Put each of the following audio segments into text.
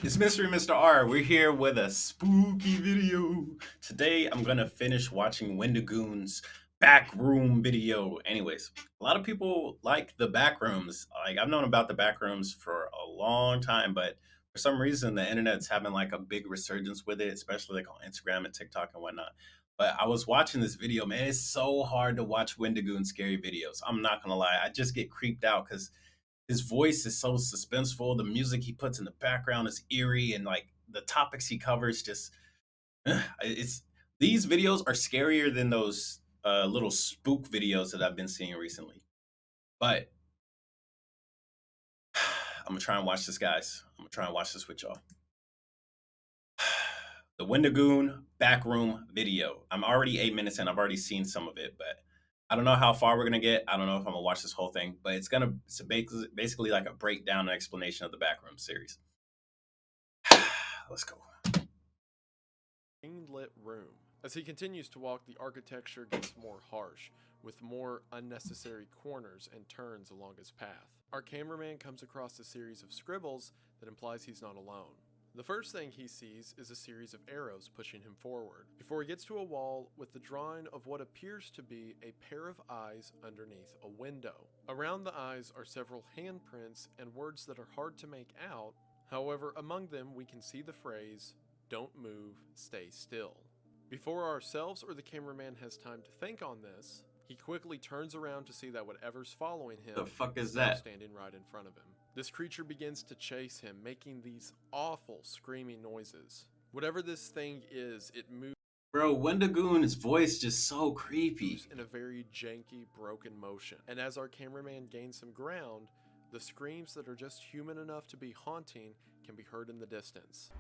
It's Mystery Mr. R. We're here with a spooky video. Today, I'm gonna finish watching Wendigoon's backroom video. Anyways, a lot of people like the backrooms. Like I've known about the backrooms for a long time, but for some reason, the internet's having like a big resurgence with it, especially like on Instagram and TikTok and whatnot. But I was watching this video, man. It's so hard to watch Wendigoon scary videos. I'm not gonna lie. I just get creeped out because his voice is so suspenseful. The music he puts in the background is eerie, and like the topics he covers, just it's these videos are scarier than those little spook videos that I've been seeing recently. But I'm gonna try and watch this, guys. I'm gonna try and watch this with y'all. The Wendigoon backroom video. I'm already 8 minutes in. I've already seen some of it, but I don't know how far we're gonna get. I don't know if I'm gonna watch this whole thing, but it's basically like a breakdown and explanation of the backroom series. Let's go. Green-lit room. As he continues to walk, the architecture gets more harsh, with more unnecessary corners and turns along his path. Our cameraman comes across a series of scribbles that implies he's not alone. The first thing he sees is a series of arrows pushing him forward, before he gets to a wall with the drawing of what appears to be a pair of eyes underneath a window. Around the eyes are several handprints and words that are hard to make out. However, among them we can see the phrase, "Don't move, stay still." Before ourselves or the cameraman has time to think on this, he quickly turns around to see that whatever's following him The fuck is now that? standing right in front of him. This creature begins to chase him, making these awful screaming noises. Whatever this thing is, it moves Bro, Wendigoon's voice just so creepy. in a very janky, broken motion. And as our cameraman gains some ground, the screams that are just human enough to be haunting can be heard in the distance.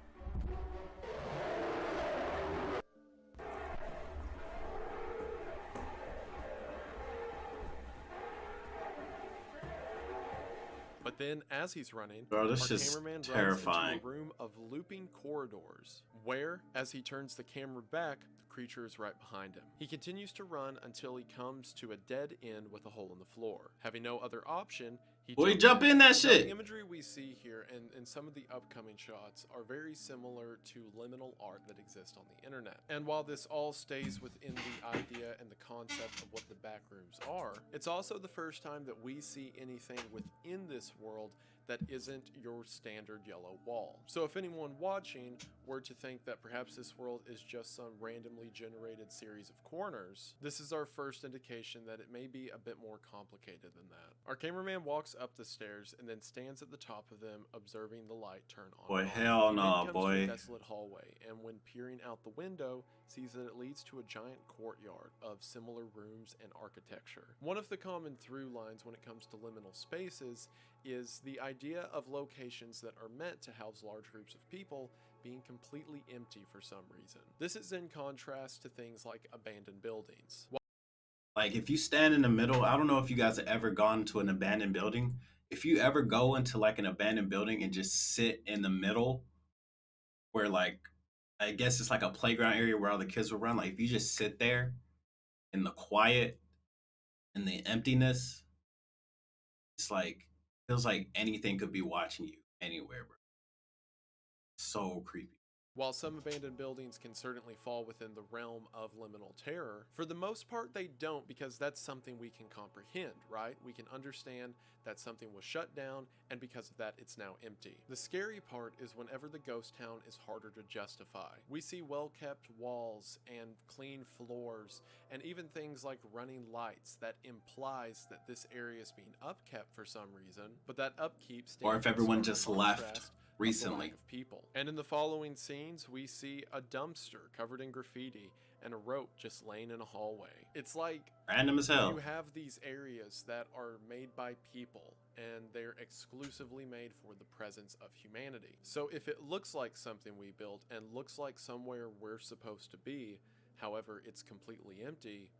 But then, as he's running, Bro, our this is cameraman runs terrifying. into a room of looping corridors, where, as he turns the camera back, the creature is right behind him. He continues to run until he comes to a dead end with a hole in the floor. Having no other option, he Boy, jumps jump in that Now, shit. the imagery we see here and some of the upcoming shots are very similar to liminal art that exists on the internet. And while this all stays within the idea and the concept of what the backrooms are, it's also the first time that we see anything within this world that isn't your standard yellow wall. So if anyone watching were to think that perhaps this world is just some randomly generated series of corners, this is our first indication that it may be a bit more complicated than that. Our cameraman walks up the stairs and then stands at the top of them, observing the light turn on. Boy, and off. hell He no, then comes to a boy. desolate hallway, and when peering out the window, sees that it leads to a giant courtyard of similar rooms and architecture. One of the common through lines when it comes to liminal spaces is the idea of locations that are meant to house large groups of people being completely empty for some reason. This is in contrast to things like abandoned buildings. Like, if you stand in the middle, I don't know if you guys have ever gone to an abandoned building. If you ever go into like an abandoned building and just sit in the middle, where like, I guess it's like a playground area where all the kids will run. Like, if you just sit there in the quiet and the emptiness, it's like, feels like anything could be watching you anywhere, bro. So creepy. While some abandoned buildings can certainly fall within the realm of liminal terror, for the most part they don't, because that's something we can comprehend, right? We can understand that something was shut down, and because of that it's now empty. The scary part is whenever the ghost town is harder to justify. We see well-kept walls and clean floors, and even things like running lights that implies that this area is being upkept for some reason, but that upkeep stands Or if in everyone stark just contrast left of the recently. lack of people. And in the following scenes, we see a dumpster covered in graffiti and a rope just laying in a hallway. It's like Random as hell. you have these areas that are made by people and they're exclusively made for the presence of humanity. So if it looks like something we built and looks like somewhere we're supposed to be, however it's completely empty,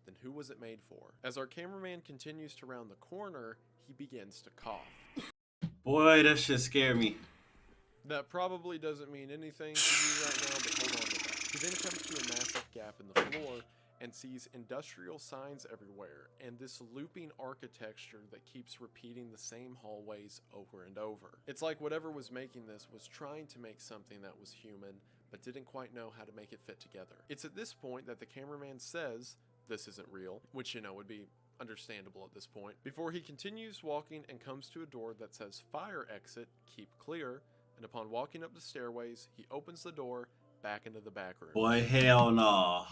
then who was it made for? As our cameraman continues to round the corner, he begins to cough. Boy, that shit scared me. That probably doesn't mean anything to you right now, but hold on to that. He then comes to a massive gap in the floor, and sees industrial signs everywhere and this looping architecture that keeps repeating the same hallways over and over. It's like whatever was making this was trying to make something that was human, but didn't quite know how to make it fit together. It's at this point that the cameraman says, "This isn't real," which, would be understandable at this point, before he continues walking and comes to a door that says "Fire exit, keep clear," and upon walking up the stairways, he opens the door back into the back room. Boy, hell no.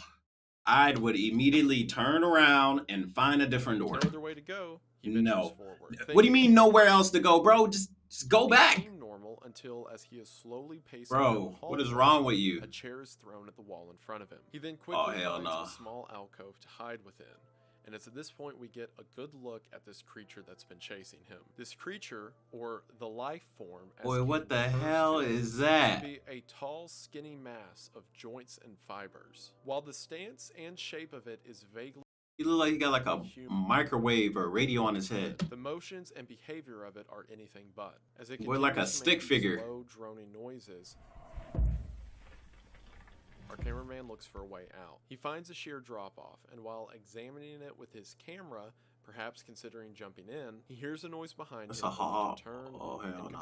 I would immediately turn around and find a different door. No other way to go. He ventures No. forward. What do you mean nowhere else to go, bro? Just go back. Seemed normal until, as he is slowly pacing down the Bro, hallway, what is wrong with you? a chair is thrown at the wall in front of him. He then quickly hell finds no. a small alcove to hide within. And it's at this point we get a good look at this creature that's been chasing him. This creature, or the life form, as Boy, what Kate the refers hell to it, is seems that? to be a tall, skinny mass of joints and fibers. While the stance and shape of it is vaguely He look like he got like a microwave or radio on his head. the motions and behavior of it are anything but. As it Boy, like a continues to stick make these figure. low, droning noises, our cameraman looks for a way out. He finds a sheer drop-off, and while examining it with his camera, perhaps considering jumping in, he hears a noise behind That's him. a hall. Turn Oh hell and no.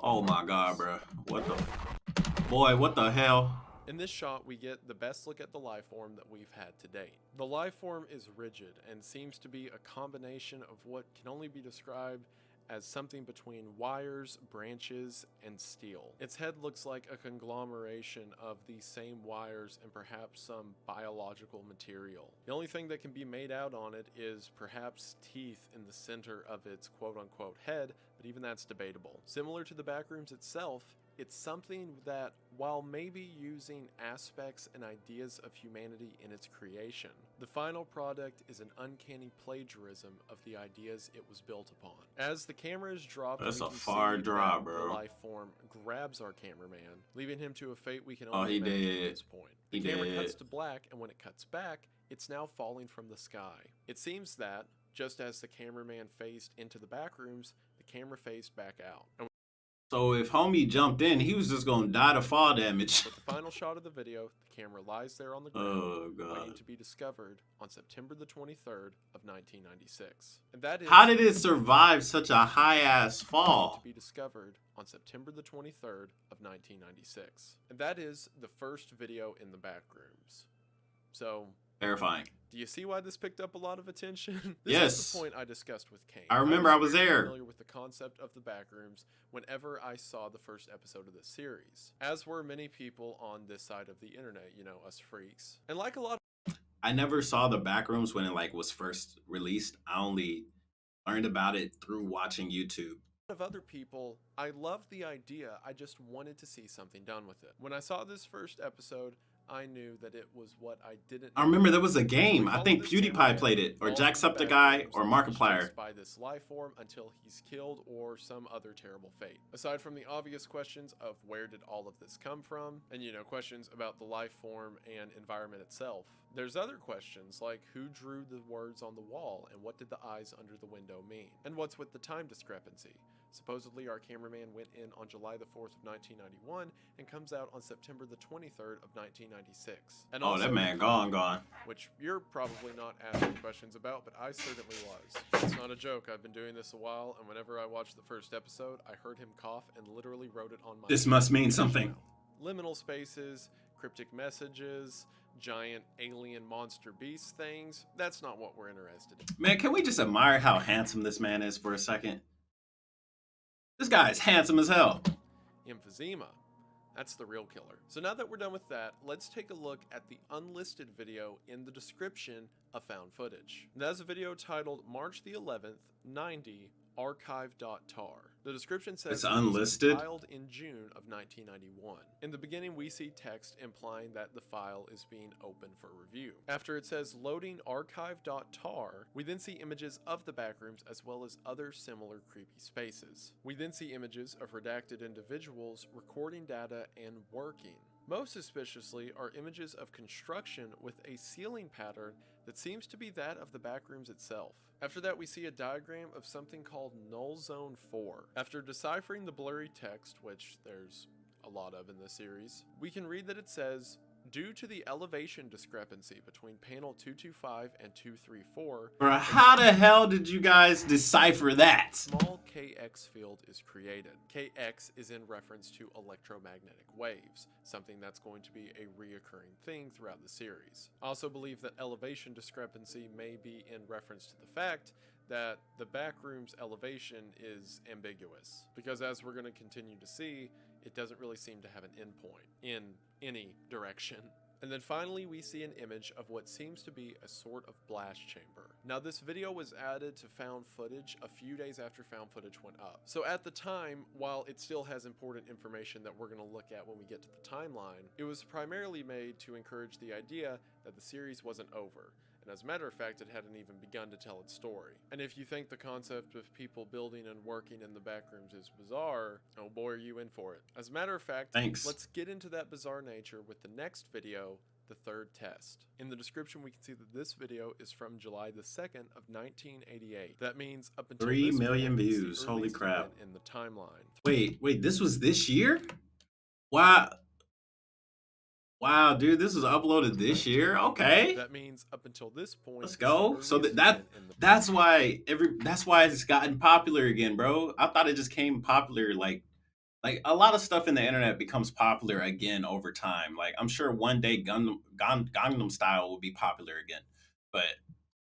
Oh my god, bro. What the? Boy, what the hell? In this shot, we get the best look at the life form that we've had to date. The life form is rigid and seems to be a combination of what can only be described as something between wires, branches, and steel. Its head looks like a conglomeration of these same wires and perhaps some biological material. The only thing that can be made out on it is perhaps teeth in the center of its quote-unquote head, but even that's debatable. Similar to the Backrooms itself, it's something that, while maybe using aspects and ideas of humanity in its creation, the final product is an uncanny plagiarism of the ideas it was built upon. As the camera is dropped, That's we a can far see drop, that bro. the life form grabs our cameraman, leaving him to a fate we can Oh, only he imagine did. at this point. The He camera did. cuts to black, and when it cuts back, it's now falling from the sky. It seems that, just as the cameraman faced into the back rooms, the camera faced back out. And So if homie jumped in, he was just gonna die to fall damage. with the final shot of the video, the camera lies there on the ground, Oh waiting god. to be discovered on September the 23rd of 1996. And that is How did it survive such a high ass to fall? be discovered on September the 23rd of 1996. And that is the first video in the Backrooms. So, Terrifying. do you see why this picked up a lot of attention? This Yes. is the point I discussed with Kane. I remember I was very there. familiar with the concept of the Backrooms whenever I saw the first episode of this series, as were many people on this side of the internet, us freaks. And like a lot I never saw the Backrooms when it like was first released. I only learned about it through watching YouTube. of other people, I loved the idea. I just wanted to see something done with it. When I saw this first episode, I knew that it was what I didn't. I remember there was a We game. I follow think this PewDiePie cameraman played it, or all through the Jacksepticeye, Backrooms or and Markiplier. chased by this life form until he's killed or some other terrible fate. Aside from the obvious questions of where did all of this come from, and questions about the life form and environment itself, there's other questions like who drew the words on the wall and what did the eyes under the window mean, and what's with the time discrepancy. Supposedly, our cameraman went in on July the 4th of 1991 and comes out on September the 23rd of 1996. And Oh, also that man gone. which you're probably not asking questions about, but I certainly was. It's not a joke. I've been doing this a while, and whenever I watched the first episode, I heard him cough and literally wrote it on my This must mean something. mouth. Liminal spaces, cryptic messages, giant alien monster beast things. That's not what we're interested in. Man, can we just admire how handsome this man is for a second? This guy is handsome as hell. Emphysema. That's the real killer. So now that we're done with that, let's take a look at the unlisted video in the description of found footage. That's a video titled March the 11th, 90, archive.tar. The description says It's it was unlisted? compiled in June of 1991. In the beginning, we see text implying that the file is being opened for review. After it says loading archive.tar, we then see images of the Backrooms as well as other similar creepy spaces. We then see images of redacted individuals recording data and working. Most suspiciously are images of construction with a ceiling pattern that seems to be that of the Backrooms itself. After that, we see a diagram of something called Null Zone 4. After deciphering the blurry text, which there's a lot of in this series, we can read that it says, Due to the elevation discrepancy between panel 225 and 234, Bro, how the hell did you guys decipher that? a small KX field is created. KX is in reference to electromagnetic waves, something that's going to be a reoccurring thing throughout the series. I also believe that elevation discrepancy may be in reference to the fact that the backroom's elevation is ambiguous, because as we're going to continue to see, it doesn't really seem to have an endpoint in any direction. And then finally we see an image of what seems to be a sort of blast chamber. Now this video was added to found footage a few days after found footage went up. So at the time, while it still has important information that we're going to look at when we get to the timeline, it was primarily made to encourage the idea that the series wasn't over. And as a matter of fact, it hadn't even begun to tell its story. And if you think the concept of people building and working in the backrooms is bizarre, oh boy, are you in for it. As a matter of fact, Thanks. let's get into that bizarre nature with the next video, the third test. In the description, we can see that this video is from July the 2nd of 1988. That means up until 3 this million point, it's the views. Holy earliest crap. event in the timeline. Wait, this was this year? Wow. Wow, dude, this was uploaded this year. Okay. That means up until this point, Let's it's the go. So earliest that event in the that's why it's gotten popular again, bro. I thought it just came popular like a lot of stuff in the internet becomes popular again over time. Like I'm sure one day Gangnam Style will be popular again. But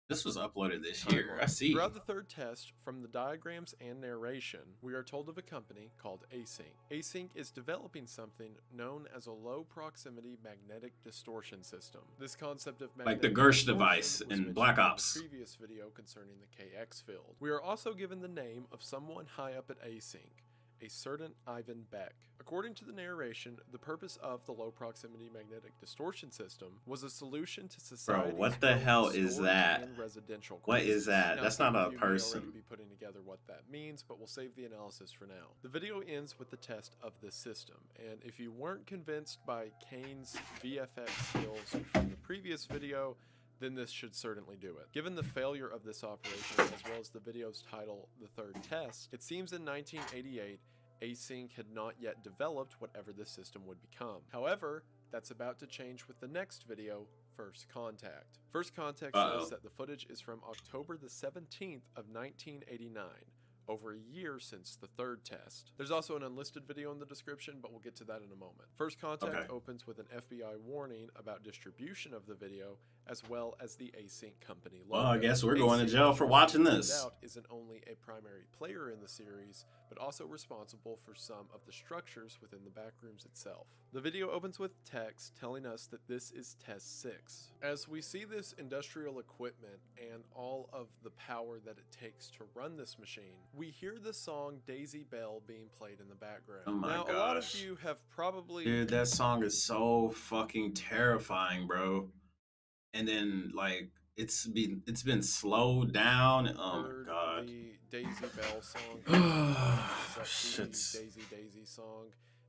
this was uploaded this year. I see. Throughout the third test, from the diagrams and narration, we are told of a company called Async. Async is developing something known as a low proximity magnetic distortion system. This concept of Like the magnetic Gersh distortion device was in mentioned Black the Ops. previous video concerning the KX field. We are also given the name of someone high up at Async, a certain Ivan Beck. According to the narration, the purpose of the low proximity magnetic distortion system was a solution to society's what the hell growing is storage that? and residential What crisis. is that? Now, That's some not of a you may already person. be putting together what that means, but we'll save the analysis for now. The video ends with the test of this system, and if you weren't convinced by Kane's VFX skills from the previous video, then this should certainly do it. Given the failure of this operation, as well as the video's title, The Third Test, it seems in 1988, Async had not yet developed whatever this system would become. However, that's about to change with the next video, First Contact. First Contact says that the footage is from October the 17th of 1989. Over a year since the third test. There's also an unlisted video in the description, but we'll get to that in a moment. First Contact opens with an FBI warning about distribution of the video, as well as the Async company logo. Well, I guess we're going to Async, jail for watching this. Out, isn't only a primary player in the series, but also responsible for some of the structures within the Backrooms itself. The video opens with text telling us that this is Test 6. As we see this industrial equipment and all of the power that it takes to run this machine, we hear the song Daisy Bell being played in the background. Oh my now, gosh. a lot of you have probably... Dude, that song is so fucking terrifying, bro. And then, like, it's been slowed down. Oh my god. The Daisy Bell song. Shit. Daisy song.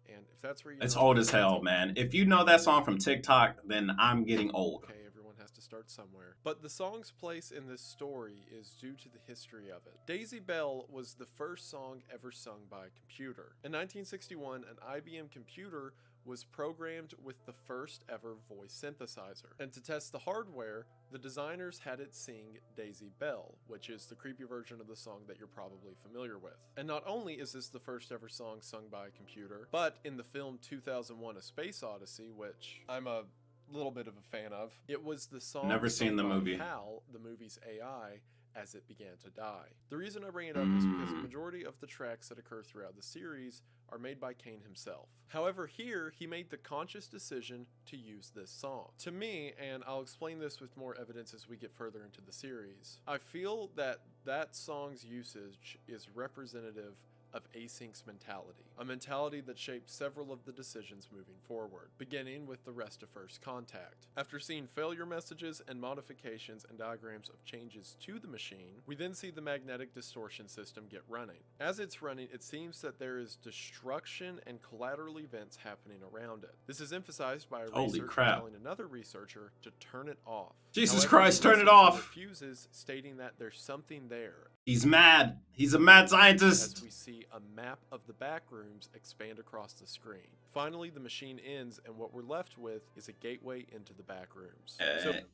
And if that's where you It's know old as hell, man. If you know that song from TikTok, then I'm getting old. Okay, everyone has to start somewhere. But the song's place in this story is due to the history of it. Daisy Bell was the first song ever sung by a computer. In 1961, an IBM computer was programmed with the first ever voice synthesizer. And to test the hardware, the designers had it sing Daisy Bell, which is the creepy version of the song that you're probably familiar with. And not only is this the first ever song sung by a computer, but in the film 2001: A Space Odyssey, which I'm a little bit of a fan of, it was the song Never seen the movie. HAL, the movie's AI, as it began to die. The reason I bring it up is because the majority of the tracks that occur throughout the series are made by Kane himself. However, here, he made the conscious decision to use this song. To me, and I'll explain this with more evidence as we get further into the series, I feel that that song's usage is representative of Async's mentality, a mentality that shaped several of the decisions moving forward, beginning with the rest of First Contact. After seeing failure messages and modifications and diagrams of changes to the machine, we then see the magnetic distortion system get running. As it's running, it seems that there is destruction and collateral events happening around it. This is emphasized by a researcher telling another researcher to turn it off. Jesus Christ, turn it off! Refuses, stating that there's something there. He's mad. He's a mad scientist. As we see a map of the backrooms expand across the screen. Finally, the machine ends, and what we're left with is a gateway into the backrooms.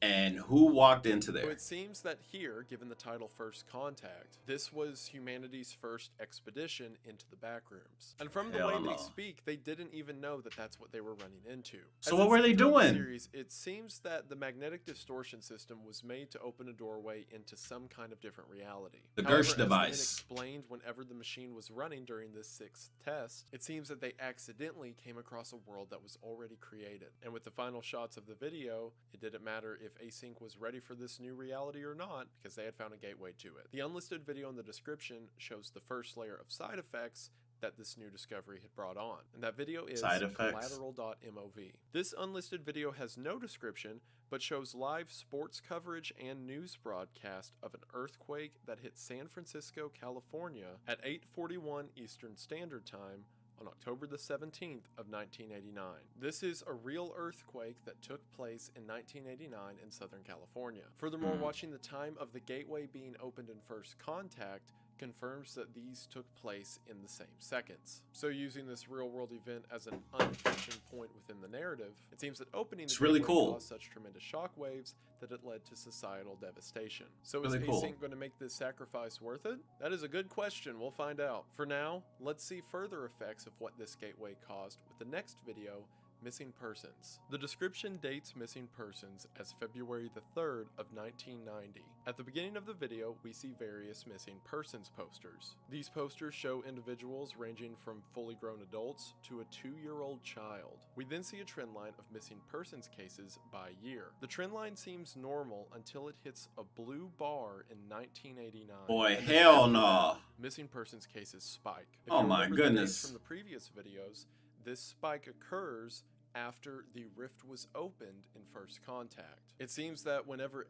And who walked into So there? it seems that here, given the title First Contact, this was humanity's first expedition into the backrooms. And from the way Hell they no. speak, they didn't even know that that's what they were running into. So what were they doing? Series, it seems that the magnetic distortion system was made to open a doorway into some kind of different reality. The However, Gersh as device. explained whenever the machine was running during this sixth test, it seems that they accidentally came across a world that was already created. And with the final shots of the video, it didn't matter if Async was ready for this new reality or not, because they had found a gateway to it. The unlisted video in the description shows the first layer of side effects that this new discovery had brought on. And that video is collateral.mov. This unlisted video has no description, but shows live sports coverage and news broadcast of an earthquake that hit San Francisco, California at 8:41 Eastern Standard Time on October the 17th of 1989. This is a real earthquake that took place in 1989 in Southern California. Furthermore, watching the time of the gateway being opened in First Contact confirms that these took place in the same seconds. So using this real-world event as an unfiction point within the narrative, it seems that opening the really gateway cool. caused such tremendous shockwaves that it led to societal devastation. So Really is cool. Async going to make this sacrifice worth it? That is a good question. We'll find out. For now, let's see further effects of what this gateway caused with the next video, Missing Persons. The description dates Missing Persons as February the 3rd of 1990. At the beginning of the video, we see various Missing Persons posters. These posters show individuals ranging from fully grown adults to a 2-year-old child. We then see a trend line of Missing Persons cases by year. The trend line seems normal until it hits a blue bar in 1989. Boy, hell no. Missing Persons cases spike. If Oh you my remember the dates goodness. from the previous videos, this spike occurs after the rift was opened in First Contact. It seems that whenever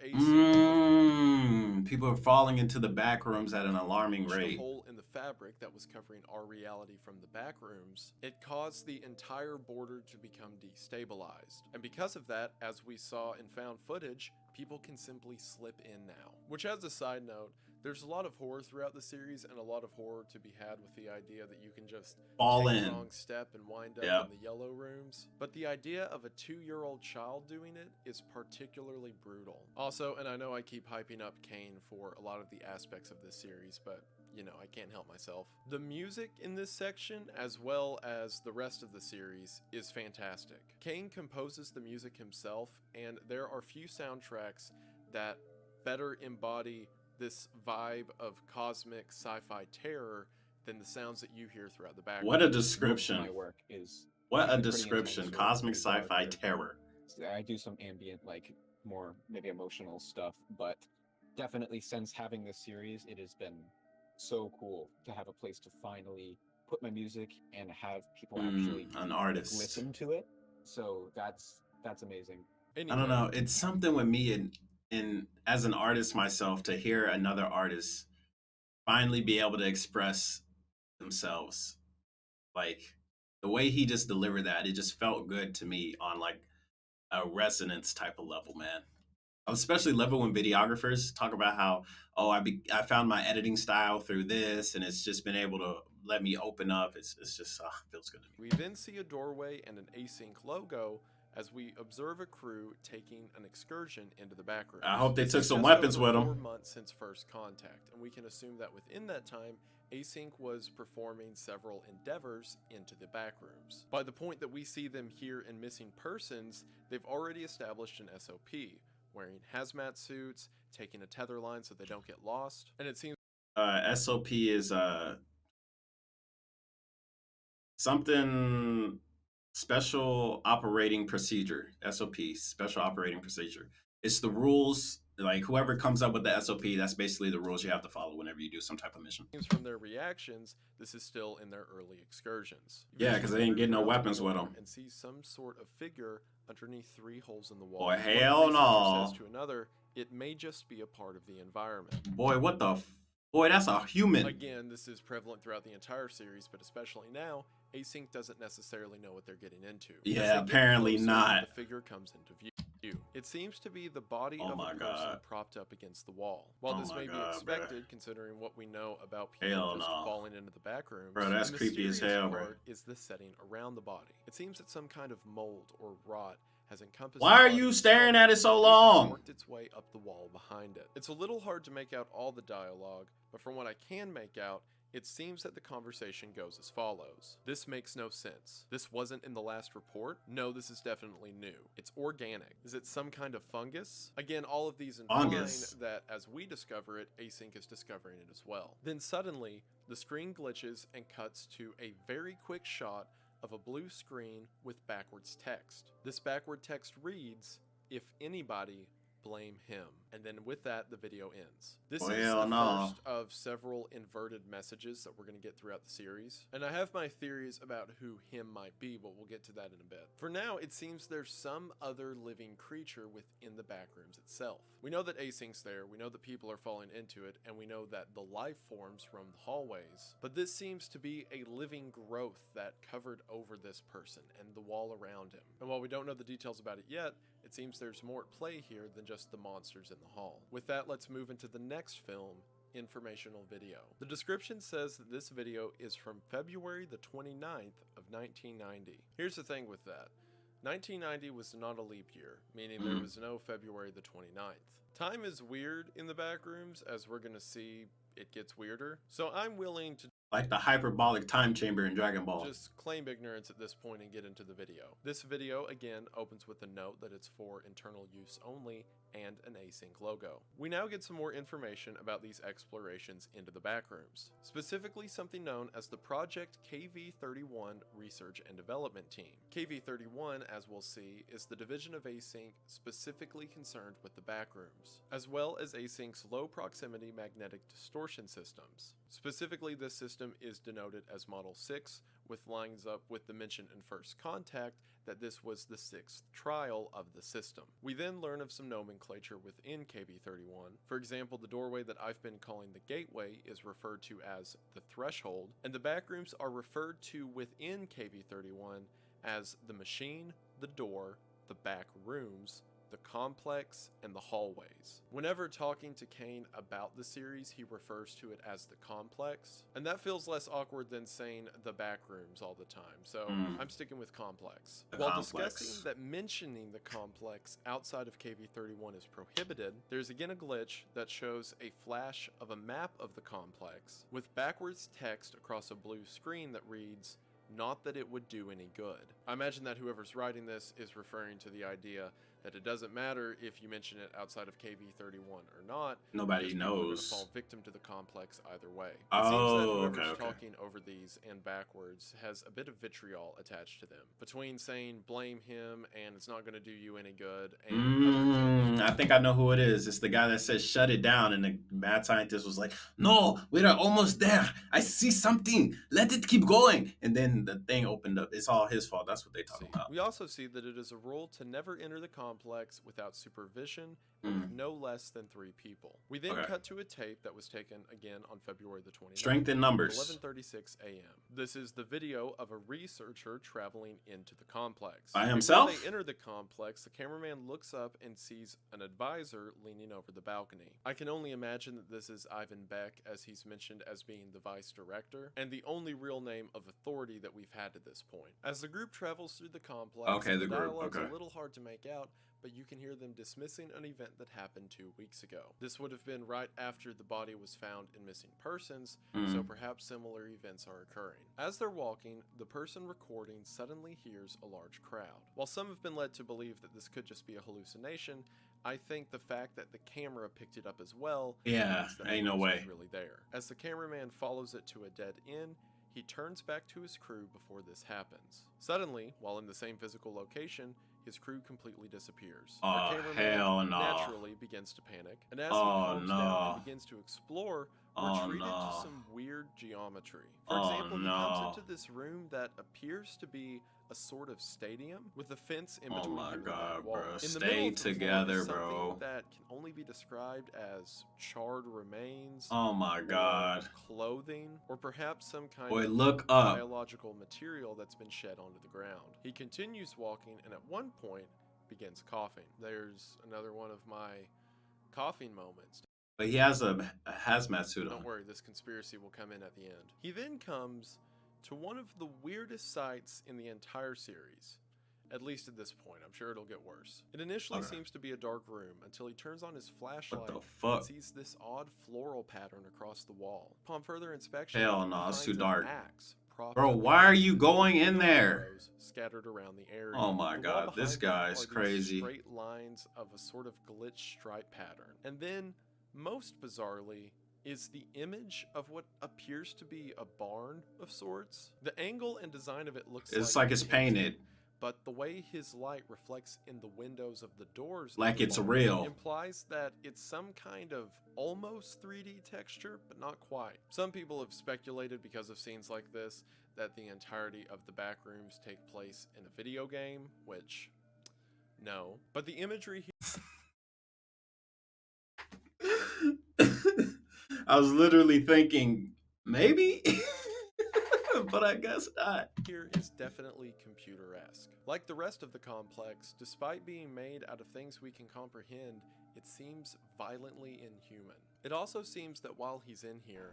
People are falling into the back rooms at an alarming punched a rate. hole in the fabric that was covering our reality from the back rooms, it caused the entire border to become destabilized. And because of that, as we saw in found footage, people can simply slip in now. Which, as a side note, there's a lot of horror throughout the series, and a lot of horror to be had with the idea that you can just Fall take in. the wrong step and wind up Yep. in the yellow rooms. But the idea of a 2-year-old child doing it is particularly brutal. Also, and I know I keep hyping up Kane for a lot of the aspects of this series, but you know, I can't help myself. The music in this section, as well as the rest of the series, is fantastic. Kane composes the music himself, and there are few soundtracks that better embody this vibe of cosmic sci-fi terror than the sounds that you hear throughout the background. What a description. My work is What a pretty description. intense, Cosmic pretty dark, sci-fi pretty- terror. I do some ambient, like more maybe emotional stuff, but definitely since having this series, it has been so cool to have a place to finally put my music and have people actually An artist. listen to it. So that's amazing. I don't know. It's something with me and as an artist myself to hear another artist finally be able to express themselves. Like the way he just delivered that, it just felt good to me on like a resonance type of level, man. I especially love it when videographers talk about how, oh, I found my editing style through this, and it's just been able to let me open up. It's just feels good to me. We then see a doorway and an Async logo as we observe a crew taking an excursion into the back room. I hope they This took is some just weapons over with 4 them. months since First Contact, and we can assume that within that time, Async was performing several endeavors into the back rooms. By the point that we see them here in Missing Persons, they've already established an SOP, wearing hazmat suits, taking a tether line so they don't get lost, and it seems SOP is something special operating procedure. SOP, special operating procedure. It's the rules. Like whoever comes up with the SOP, that's basically the rules you have to follow whenever you do some type of mission. from their reactions, this is still in their early excursions. Yeah, 'cause they ain't getting no weapons with 'em. And see some sort of figure underneath 3 holes in the wall. Boy, One hell researcher no. says to another, it may just be a part of the environment. Boy, what the? Boy, that's a human. Again, this is prevalent throughout the entire series, but especially now, Async doesn't necessarily know what they're getting into. As they Yeah, get apparently closer, not. The figure comes into view. It seems to be the body Oh of a my person God. propped up against the wall. While Oh this my may be God, bro. expected considering what we know about people Hell just no. falling into the back Bro, rooms, that's the creepy as mysterious hell, bro. part is the setting around the body. It seems that some kind of mold or rot has encompassed Why the are body you itself staring at it so and long? worked its way up the wall behind it. It's a little hard to make out all the dialogue, but from what I can make out, it seems that the conversation goes as follows. This makes no sense. This wasn't in the last report? No, this is definitely new. It's organic. Is it some kind of fungus? Again, all of these implying Fungus. that as we discover it, Async is discovering it as well. Then suddenly, the screen glitches and cuts to a very quick shot of a blue screen with backwards text. This backward text reads, "If anybody, blame him." And then with that, the video ends. This is Hell the no. first of several inverted messages that we're going to get throughout the series. And I have my theories about who him might be, but we'll get to that in a bit. For now, it seems there's some other living creature within the backrooms itself. We know that Async's there, we know that people are falling into it, and we know that the life forms roam the hallways. But this seems to be a living growth that covered over this person and the wall around him. And while we don't know the details about it yet, it seems there's more at play here than just the monsters in the hall. With that, let's move into the next film, informational video. The description says that this video is from February the 29th of 1990. Here's the thing with that. 1990 was not a leap year, meaning there was no February the 29th. Time is weird in the backrooms, as we're gonna see it gets weirder. So I'm willing to Like the hyperbolic time chamber in Dragon Ball. just claim ignorance at this point and get into the video. This video, again, opens with a note that it's for internal use only and an Async logo. We now get some more information about these explorations into the backrooms, specifically something known as the Project KV-31 Research and Development Team. KV-31, as we'll see, is the division of Async specifically concerned with the backrooms, as well as Async's low proximity magnetic distortion systems. Specifically, this system is denoted as Model 6, which lines up with the mention in First Contact that this was the 6th trial of the system. We then learn of some nomenclature within KB31. For example, the doorway that I've been calling the gateway is referred to as the threshold, and the backrooms are referred to within KB31 as the machine, the door, the back rooms, the complex, and the hallways. Whenever talking to Kane about the series, he refers to it as the complex, and that feels less awkward than saying the back rooms all the time, so I'm sticking with complex. While discussing that mentioning the complex outside of KV-31 is prohibited, there's again a glitch that shows a flash of a map of the complex with backwards text across a blue screen that reads, "Not that it would do any good." I imagine that whoever's writing this is referring to the idea that it doesn't matter if you mention it outside of KV-31 or not. Nobody People are going to knows. fall victim to the complex either way. It Oh, seems that whoever's okay. talking over these and backwards has a bit of vitriol attached to them. Between saying blame him and it's not going to do you any good and I think I know who it is. It's the guy that says shut it down, and the mad scientist was like, "No, we are almost there. I see something. Let it keep going." And then the thing opened up. It's all his fault. That's what they talk about. We also see that it is a rule to never enter the complex without supervision and with no less than 3 people. We then cut to a tape that was taken again on February the 29th. Strength in numbers. 11:36 a.m. This is the video of a researcher traveling into the complex. By himself? Before they enter the complex, the cameraman looks up and sees an advisor leaning over the balcony. I can only imagine that this is Ivan Beck, as he's mentioned as being the vice director, and the only real name of authority that we've had to this point. As the group travels through the complex, the dialogue's a little hard to make out, but you can hear them dismissing an event that happened 2 weeks ago. This would have been right after the body was found in missing persons, so perhaps similar events are occurring. As they're walking, the person recording suddenly hears a large crowd. While some have been led to believe that this could just be a hallucination, I think the fact that the camera picked it up as well means that ain't no the way. was really there. As the cameraman follows it to a dead end, he turns back to his crew before this happens. Suddenly, while in the same physical location, his crew completely disappears. Our cameraman naturally begins to panic, and as he calms down and begins to explore, we're treated to some weird geometry. For example, he comes into this room that appears to be a sort of stadium with a fence in between him and that wall. In the Stay middle of the floor together, is something bro. that can only be described as charred remains. Oh my God. Clothing, or perhaps some kind Boy, of look up. biological material that's been shed onto the ground. He continues walking, and at one point, begins coughing. There's another one of my coughing moments. But he has a hazmat suit Don't on. worry, this conspiracy will come in at the end. He then comes to one of the weirdest sights in the entire series. At least at this point, I'm sure it'll get worse. It initially Okay. seems to be a dark room until he turns on his flashlight What the and fuck? sees this odd floral pattern across the wall. Upon further inspection, Hell he no, it's too finds an dark. axe propped Bro, up why are against you it, going with in no there? arrows scattered around the area. Oh my The wall god, this behind him guy's are these crazy. straight lines of a sort of glitch stripe pattern. And then, most bizarrely, is the image of what appears to be a barn of sorts. The angle and design of it looks It's like like a it's painting, painted. but the way his light reflects in the windows of the doors of Like the it's barn real. implies that it's some kind of almost 3D texture, but not quite. Some people have speculated, because of scenes like this, that the entirety of the Backrooms take place in a video game, which, no. But the imagery I was literally thinking, maybe? But I guess not. here is definitely computer-esque. Like the rest of the complex, despite being made out of things we can comprehend, it seems violently inhuman. It also seems that while he's in here,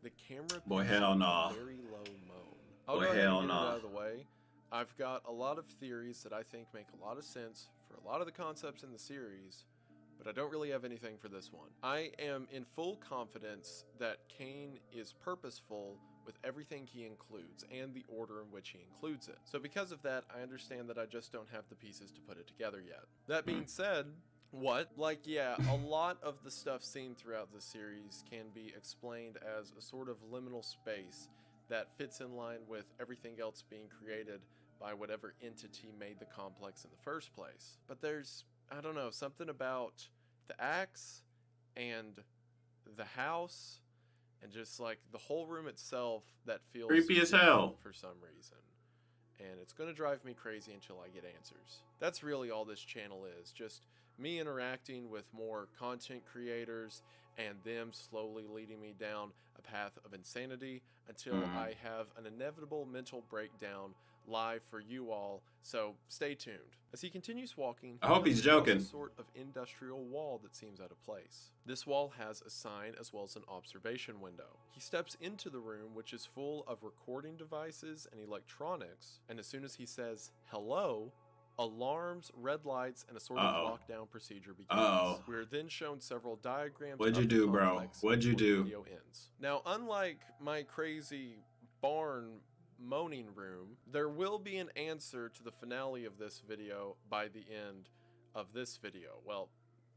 the camera Boy, picks hell up nah. a very low moan. I'll Boy, go ahead and hell get it nah. out of the way. I've got a lot of theories that I think make a lot of sense for a lot of the concepts in the series, but I don't really have anything for this one. I am in full confidence that Kane is purposeful with everything he includes and the order in which he includes it. So because of that, I understand that I just don't have the pieces to put it together yet. That being said, what? Like, yeah, a lot of the stuff seen throughout the series can be explained as a sort of liminal space that fits in line with everything else being created by whatever entity made the complex in the first place. But there's, I don't know, something about the axe and the house and just like the whole room itself that feels Creepy as different hell. for some reason. And it's going to drive me crazy until I get answers. That's really all this channel is, just me interacting with more content creators and them slowly leading me down a path of insanity until I have an inevitable mental breakdown live for you all, so stay tuned. As he continues walking, I hope he he's comes across joking. a sort of industrial wall that seems out of place. This wall has a sign as well as an observation window. He steps into the room, which is full of recording devices and electronics, and as soon as he says hello, alarms, red lights, and a sort of lockdown procedure begins. We are then shown several diagrams What'd you of the do, bro? complex What'd you before the do? video ends. Now, unlike my crazy barn moaning room, there will be an answer to the finale of this video by the end of this video. Well,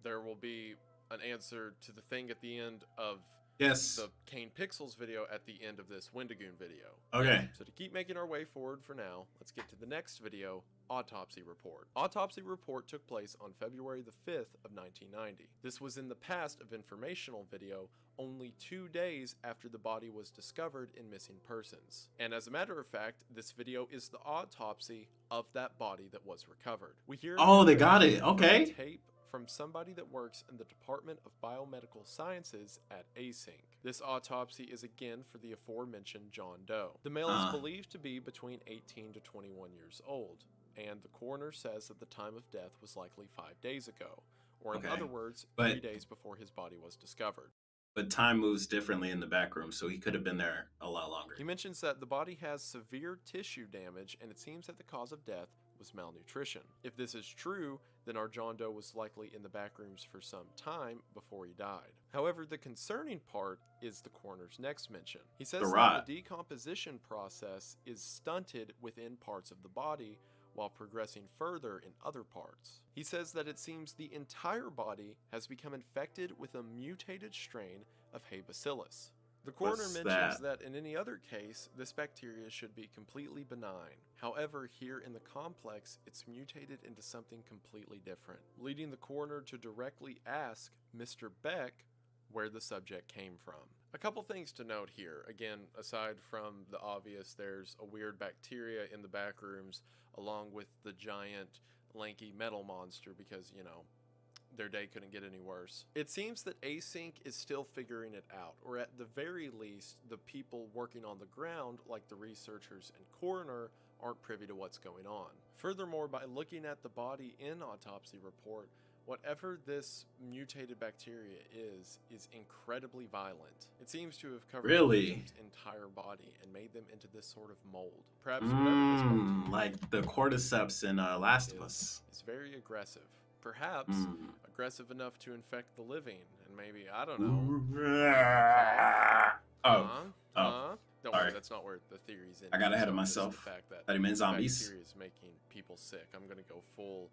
there will be an answer to the thing at the end of Yes. the Kane Pixels video at the end of this Wendigoon video. Okay. So to keep making our way forward for now, let's get to the next video, Autopsy Report. Autopsy Report took place on February the 5th of 1990. This was in the past of informational video, only 2 days after the body was discovered in missing persons. And as a matter of fact, this video is the autopsy of that body that was recovered. We hear Oh, they got narration it. from a Okay. tape from somebody that works in the Department of Biomedical Sciences at Async. This autopsy is again for the aforementioned John Doe. The male is believed to be between 18 to 21 years old, and the coroner says that the time of death was likely 5 days ago, or in other words, 3 days before his body was discovered. But time moves differently in the back room, so he could have been there a lot longer. He mentions that the body has severe tissue damage, and it seems that the cause of death was malnutrition. If this is true, then our John Doe was likely in the back rooms for some time before he died. However, the concerning part is the coroner's next mention. He says that the decomposition process is stunted within parts of the body while progressing further in other parts. He says that it seems the entire body has become infected with a mutated strain of Hay bacillus. The coroner mentions that in any other case, this bacteria should be completely benign. However, here in the complex, it's mutated into something completely different, leading the coroner to directly ask Mr. Beck where the subject came from. A couple things to note here. Again, aside from the obvious, there's a weird bacteria in the back rooms, along with the giant, lanky metal monster, because, you know, their day couldn't get any worse. It seems that Async is still figuring it out, or at the very least, the people working on the ground, like the researchers and coroner, aren't privy to what's going on. Furthermore, by looking at the body in autopsy report, whatever this mutated bacteria is incredibly violent. It seems to have covered the Really? victim's entire body and made them into this sort of mold. Perhaps whatever this bacteria Like the cordyceps in Last of Us. is very aggressive. Perhaps aggressive enough to infect the living, and maybe, I don't know. Don't worry, that's not where the theory's in. I got ahead of So myself. just the fact that Thought he meant zombies. bacteria is making people sick. I'm gonna go full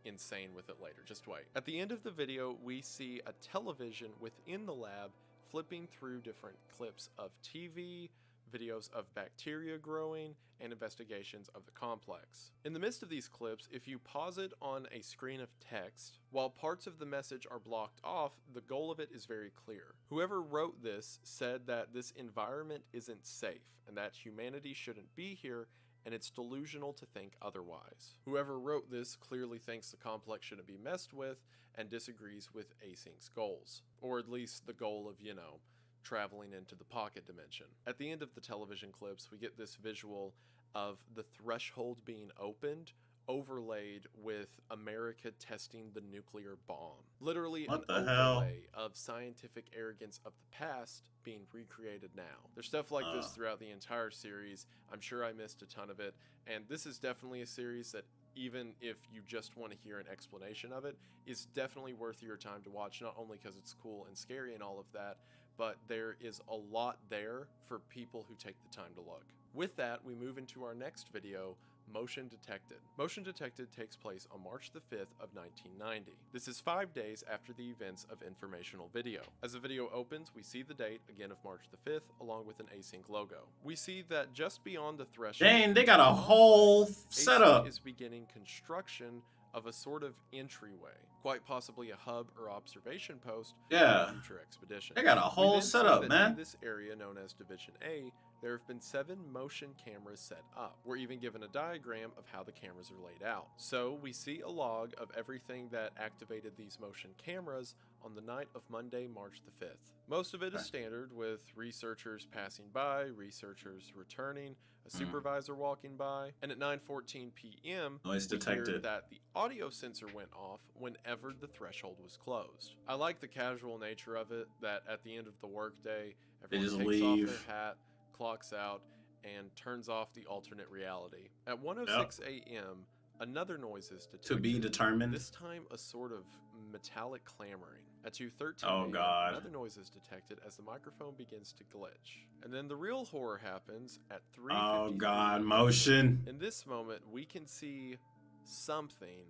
insane with it later. Just wait. At the end of the video, we see a television within the lab flipping through different clips of TV, videos of bacteria growing, and investigations of the complex. In the midst of these clips, if you pause it on a screen of text, while parts of the message are blocked off, the goal of it is very clear. Whoever wrote this said that this environment isn't safe and that humanity shouldn't be here, and it's delusional to think otherwise. Whoever wrote this clearly thinks the complex shouldn't be messed with and disagrees with Async's goals, or at least the goal of, traveling into the pocket dimension. At the end of the television clips, we get this visual of the threshold being opened, overlaid with America testing the nuclear bomb. Literally What an the hell? overlay of scientific arrogance of the past being recreated now. There's stuff like this throughout the entire series. I'm sure I missed a ton of it, and this is definitely a series that, even if you just want to hear an explanation of it, is definitely worth your time to watch, not only because it's cool and scary and all of that, but there is a lot there for people who take the time to look. With that, we move into our next video, Motion Detected. Motion Detected takes place on March the 5th of 1990. This is 5 days after the events of Informational Video. As the video opens, we see the date, again of March the 5th, along with an Async logo. We see that just beyond the threshold... Dang, they got a whole setup. Async is beginning construction of a sort of entryway, quite possibly a hub or observation post for a future expedition. They got a whole setup, man. In this area known as Division A, there have been 7 motion cameras set up. We're even given a diagram of how the cameras are laid out. So we see a log of everything that activated these motion cameras on the night of Monday, March the 5th. Most of it is standard, with researchers passing by, researchers returning, a supervisor walking by, and at 9:14 p.m. Noise we hear detected. that the audio sensor went off whenever the threshold was closed. I like the casual nature of it, that at the end of the workday, everyone just takes leave. off their hat, clocks out, and turns off the alternate reality. At 1:06 a.m., another noise is detected. To be determined. This time, a sort of metallic clamoring. At 2:13 Oh, a.m., God. another noise is detected as the microphone begins to glitch. And then the real horror happens at 3:53. Oh God, motion. In this moment, we can see something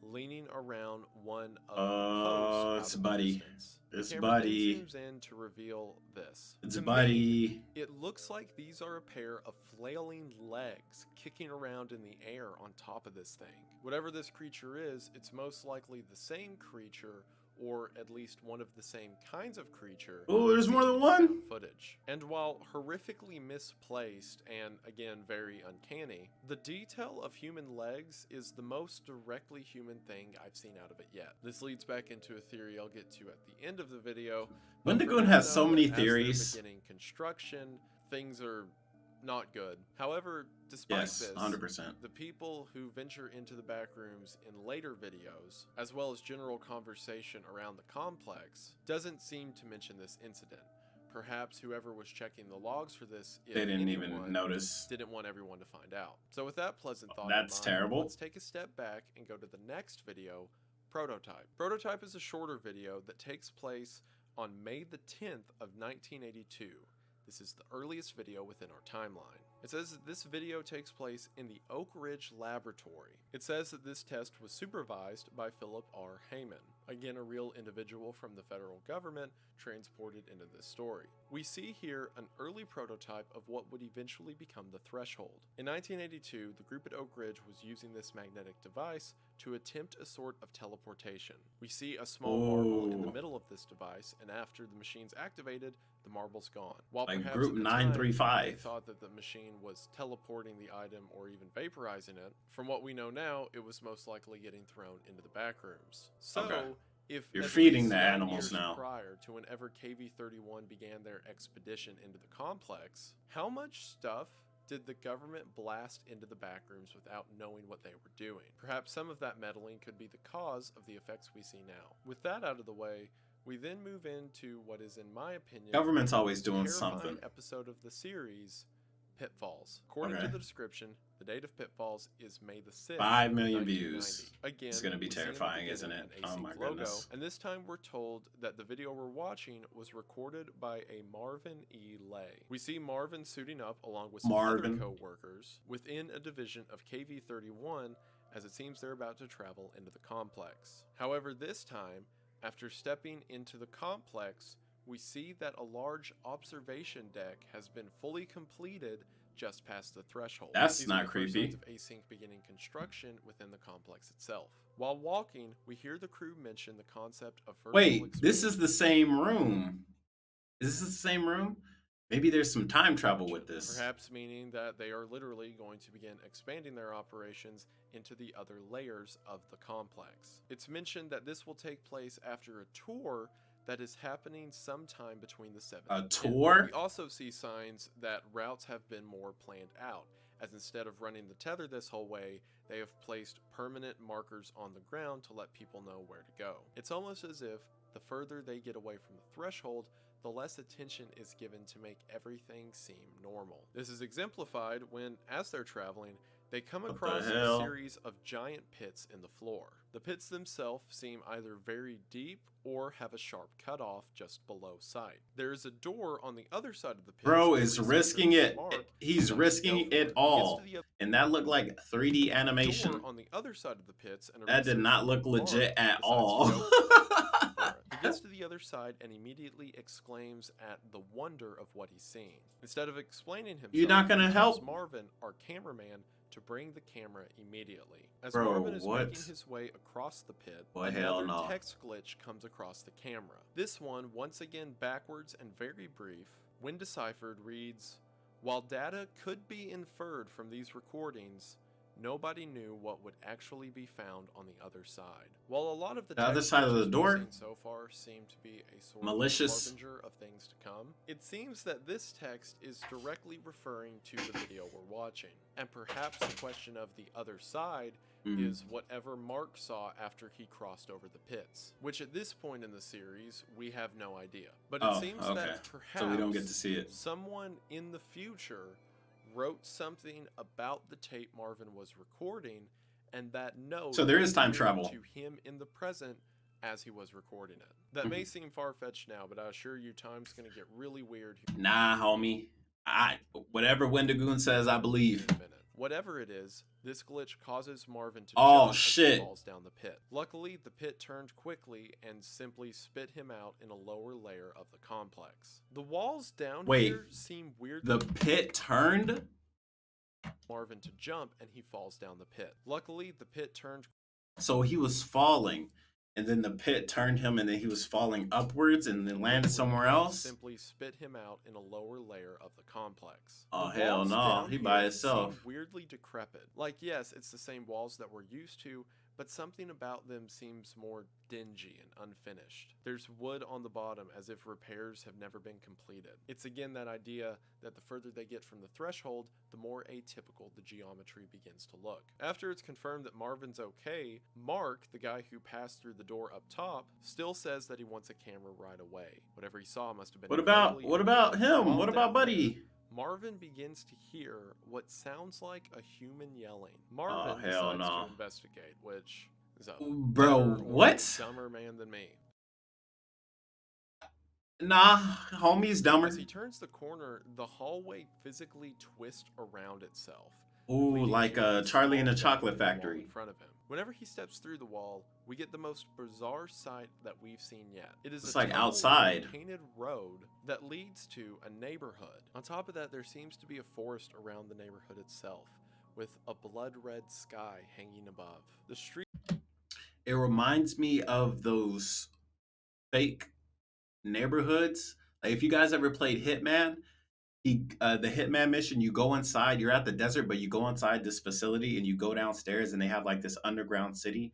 leaning around one of the posts. out It's of the Buddy. distance. The It's camera then Buddy. zooms in to reveal this. It's To me, Buddy. it looks like these are a pair of flailing legs kicking around in the air on top of this thing. Whatever this creature is, it's most likely the same creature, or at least one of the same kinds of creature. Oh, there's more than one? Footage. And while horrifically misplaced and, again, very uncanny, the detail of human legs is the most directly human thing I've seen out of it yet. This leads back into a theory I'll get to at the end of the video. Wendigoon has so many theories. As they're beginning construction, things are not good. However, despite Yes, this, 100%. the people who venture into the backrooms in later videos, as well as general conversation around the complex, doesn't seem to mention this incident. Perhaps whoever was checking the logs for this, if They didn't anyone, even notice. didn't want everyone to find out. So with that pleasant thought That's in mind, terrible. let's take a step back and go to the next video, Prototype. Prototype is a shorter video that takes place on May the 10th of 1982. This is the earliest video within our timeline. It says that this video takes place in the Oak Ridge Laboratory. It says that this test was supervised by Philip R. Heyman, again a real individual from the federal government transported into this story. We see here an early prototype of what would eventually become the Threshold. In 1982, the group at Oak Ridge was using this magnetic device to attempt a sort of teleportation. We see a small marble in the middle of this device, and after the machine's activated, the marble's gone. While Like perhaps Group at the time, 935. they thought that the machine was teleporting the item or even vaporizing it, from what we know now, it was most likely getting thrown into the backrooms. So, Okay. If You're at feeding least the 9 animals years now. prior to whenever KV-31 began their expedition into the complex, how much stuff did the government blast into the backrooms without knowing what they were doing? Perhaps some of that meddling could be the cause of the effects we see now. With that out of the way, we then move into what is, in my opinion, Government's the always most doing terrifying something. episode of the series, Pitfalls. According to Okay. the description, the date of Pitfalls is May the 6th, 5 million 1990. views. Again, It's gonna be we see in the terrifying, isn't beginning it? an Oh async my logo, goodness. and this time we're told that the video we're watching was recorded by a Marvin E. Lay. We see Marvin suiting up along with some other Marvin. co-workers within a division of KV-31 as it seems they're about to travel into the complex. However, this time, after stepping into the complex, we see that a large observation deck has been fully completed just past the threshold. That's These are not the first signs creepy. of async beginning construction within the complex itself. While walking, we hear the crew mention the concept of vertical Wait, this is expansion. the same room. Is this the same room? Maybe there's some time travel with this. Perhaps meaning that they are literally going to begin expanding their operations into the other layers of the complex. It's mentioned that this will take place after a tour that is happening sometime between the 7th A and 10th. tour? We also see signs that routes have been more planned out, as instead of running the tether this whole way, they have placed permanent markers on the ground to let people know where to go. It's almost as if the further they get away from the threshold, the less attention is given to make everything seem normal. This is exemplified when, as they're traveling, they come What the across a hell? series of giant pits in the floor. The pits themselves seem either very deep or have a sharp cutoff just below sight. There is a door on the other side of the pits. Bro that is leads risking to it. Mark He's decides to go risking for it He gets all. to the And that looked like 3D animation. door on the other side of the pits, and a That did not researcher look named legit Mark at decides to all. go for it. He gets to the other side and immediately exclaims at the wonder of what he's seeing. Instead of explaining himself, You're not gonna he tells help? Marvin, our cameraman, to bring the camera immediately. As Bro, Marvin is what? making his way across the pit, Well, hell another no. text glitch comes across the camera. This one, once again backwards and very brief, when deciphered, reads, "While data could be inferred from these recordings, nobody knew what would actually be found on the other side." While a lot of the The other text side of the glitches we've door? seen so far seem to be a sort Malicious. of harbinger of things to come, it seems that this text is directly referring to the video we're watching. And perhaps the question of the other side is whatever Mark saw after he crossed over the pits, which at this point in the series we have no idea. But it seems that perhaps So we don't get to see it. someone in the future wrote something about the tape Marvin was recording, and that note So there is time appeared travel. to him in the present as he was recording it. That may seem far-fetched now, but I assure you time's going to get really weird here Nah, homie. Whatever Wendigoon says, I believe. in a minute. Whatever it is, this glitch causes Marvin to Oh, jump shit. and he falls down the pit. Luckily, the pit turned quickly and simply spit him out in a lower layer of the complex. The walls down Wait, here seem weird. The pit turned? Marvin to jump and he falls down the pit. Luckily, the pit turned So he was falling, and then the pit turned him, and then he was falling upwards, and then landed somewhere else? simply spit him out in a lower layer of the complex. Oh, The hell walls no. down He by here himself. seem weirdly decrepit. Like, yes, it's the same walls that we're used to, but something about them seems more dingy and unfinished. There's wood on the bottom as if repairs have never been completed. It's again that idea that the further they get from the threshold, the more atypical the geometry begins to look. After it's confirmed that Marvin's okay, Mark, the guy who passed through the door up top, still says that he wants a camera right away. Whatever he saw must have been What about incredibly him? While What about down there, Buddy? Marvin begins to hear what sounds like a human yelling. Marvin hell decides no. to investigate, which is a Bro, better or what? dumber man than me. Nah, homie's dumber. As he turns the corner, the hallway physically twists around itself. Ooh, leading like to a Charlie and the small gap Chocolate in the wall Factory. in front of him. Whenever he steps through the wall, we get the most bizarre sight that we've seen yet. It is It's a like tunnel outside. with a painted road that leads to a neighborhood. On top of that, there seems to be a forest around the neighborhood itself, with a blood red sky hanging above. The street It reminds me of those fake neighborhoods. Like if you guys ever played Hitman, the Hitman mission, you go inside, you're at the desert, but you go inside this facility and you go downstairs and they have like this underground city,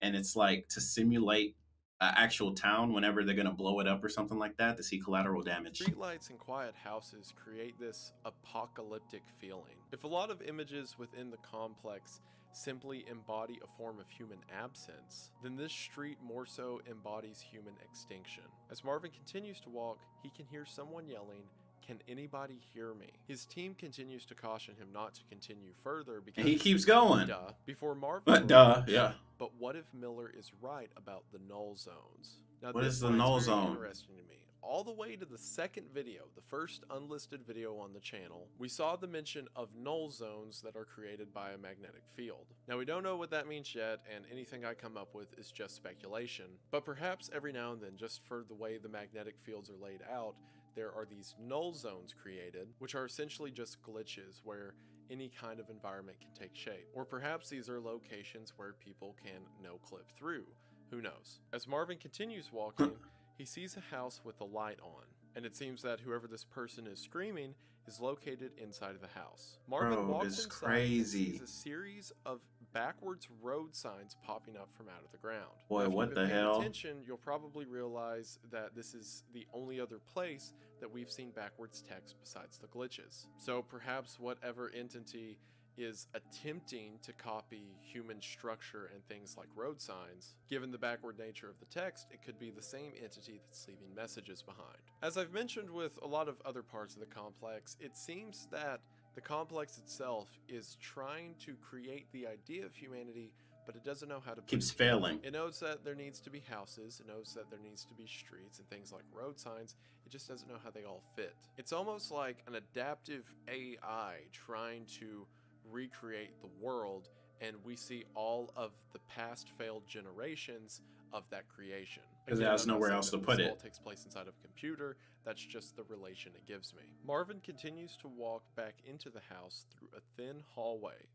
and it's like to simulate actual town whenever they're gonna blow it up or something like that to see collateral damage. Streetlights and quiet houses create this apocalyptic feeling. If a lot of images within the complex simply embody a form of human absence, then this street more so embodies human extinction. As Marvin continues to walk, he can hear someone yelling, "Can anybody hear me?" His team continues to caution him not to continue further because And he keeps going. duh, before Marvin But duh, arrives. yeah. But what if Miller is right about the null zones? Now What this is the line's null very zone? interesting to me. All the way to the second video, the first unlisted video on the channel, we saw the mention of null zones that are created by a magnetic field. Now we don't know what that means yet, and anything I come up with is just speculation, but perhaps every now and then, just for the way the magnetic fields are laid out, there are these null zones created, which are essentially just glitches where any kind of environment can take shape. Or perhaps these are locations where people can no-clip through. Who knows? As Marvin continues walking, he sees a house with a light on, and it seems that whoever this person is screaming is located inside of the house. Marvin Bro, walks this is inside and crazy. sees a series of backwards road signs popping up from out of the ground. Boy, Now, if what you've the been paying hell? attention, you'll probably realize that this is the only other place that we've seen backwards text besides the glitches. So perhaps whatever entity is attempting to copy human structure and things like road signs, given the backward nature of the text, it could be the same entity that's leaving messages behind. As I've mentioned with a lot of other parts of the complex, it seems that the complex itself is trying to create the idea of humanity, but it doesn't know how to Keeps put it together. failing. It knows that there needs to be houses, it knows that there needs to be streets and things like road signs, it just doesn't know how they all fit. It's almost like an adaptive AI trying to recreate the world, and we see all of the past failed generations of that creation. Because it Again, has I'm not nowhere saying else that to put this all it. takes place inside of a computer, that's just the relation it gives me. Marvin continues to walk back into the house through a thin hallway.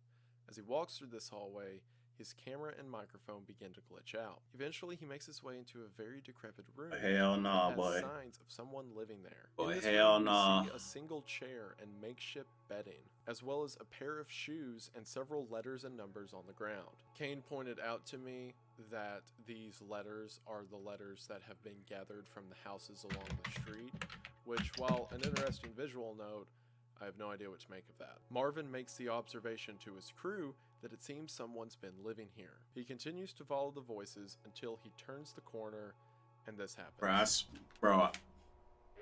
As he walks through this hallway, his camera and microphone begin to glitch out. Eventually, he makes his way into a very decrepit room Hell that nah, has boy. signs of someone living there. Boy, In this hell room, nah. we see a single chair and makeshift bedding, as well as a pair of shoes and several letters and numbers on the ground. Kane pointed out to me that these letters are the letters that have been gathered from the houses along the street, which, while an interesting visual note, I have no idea what to make of that. Marvin makes the observation to his crew that it seems someone's been living here. He continues to follow the voices until he turns the corner, and this happens. Bro,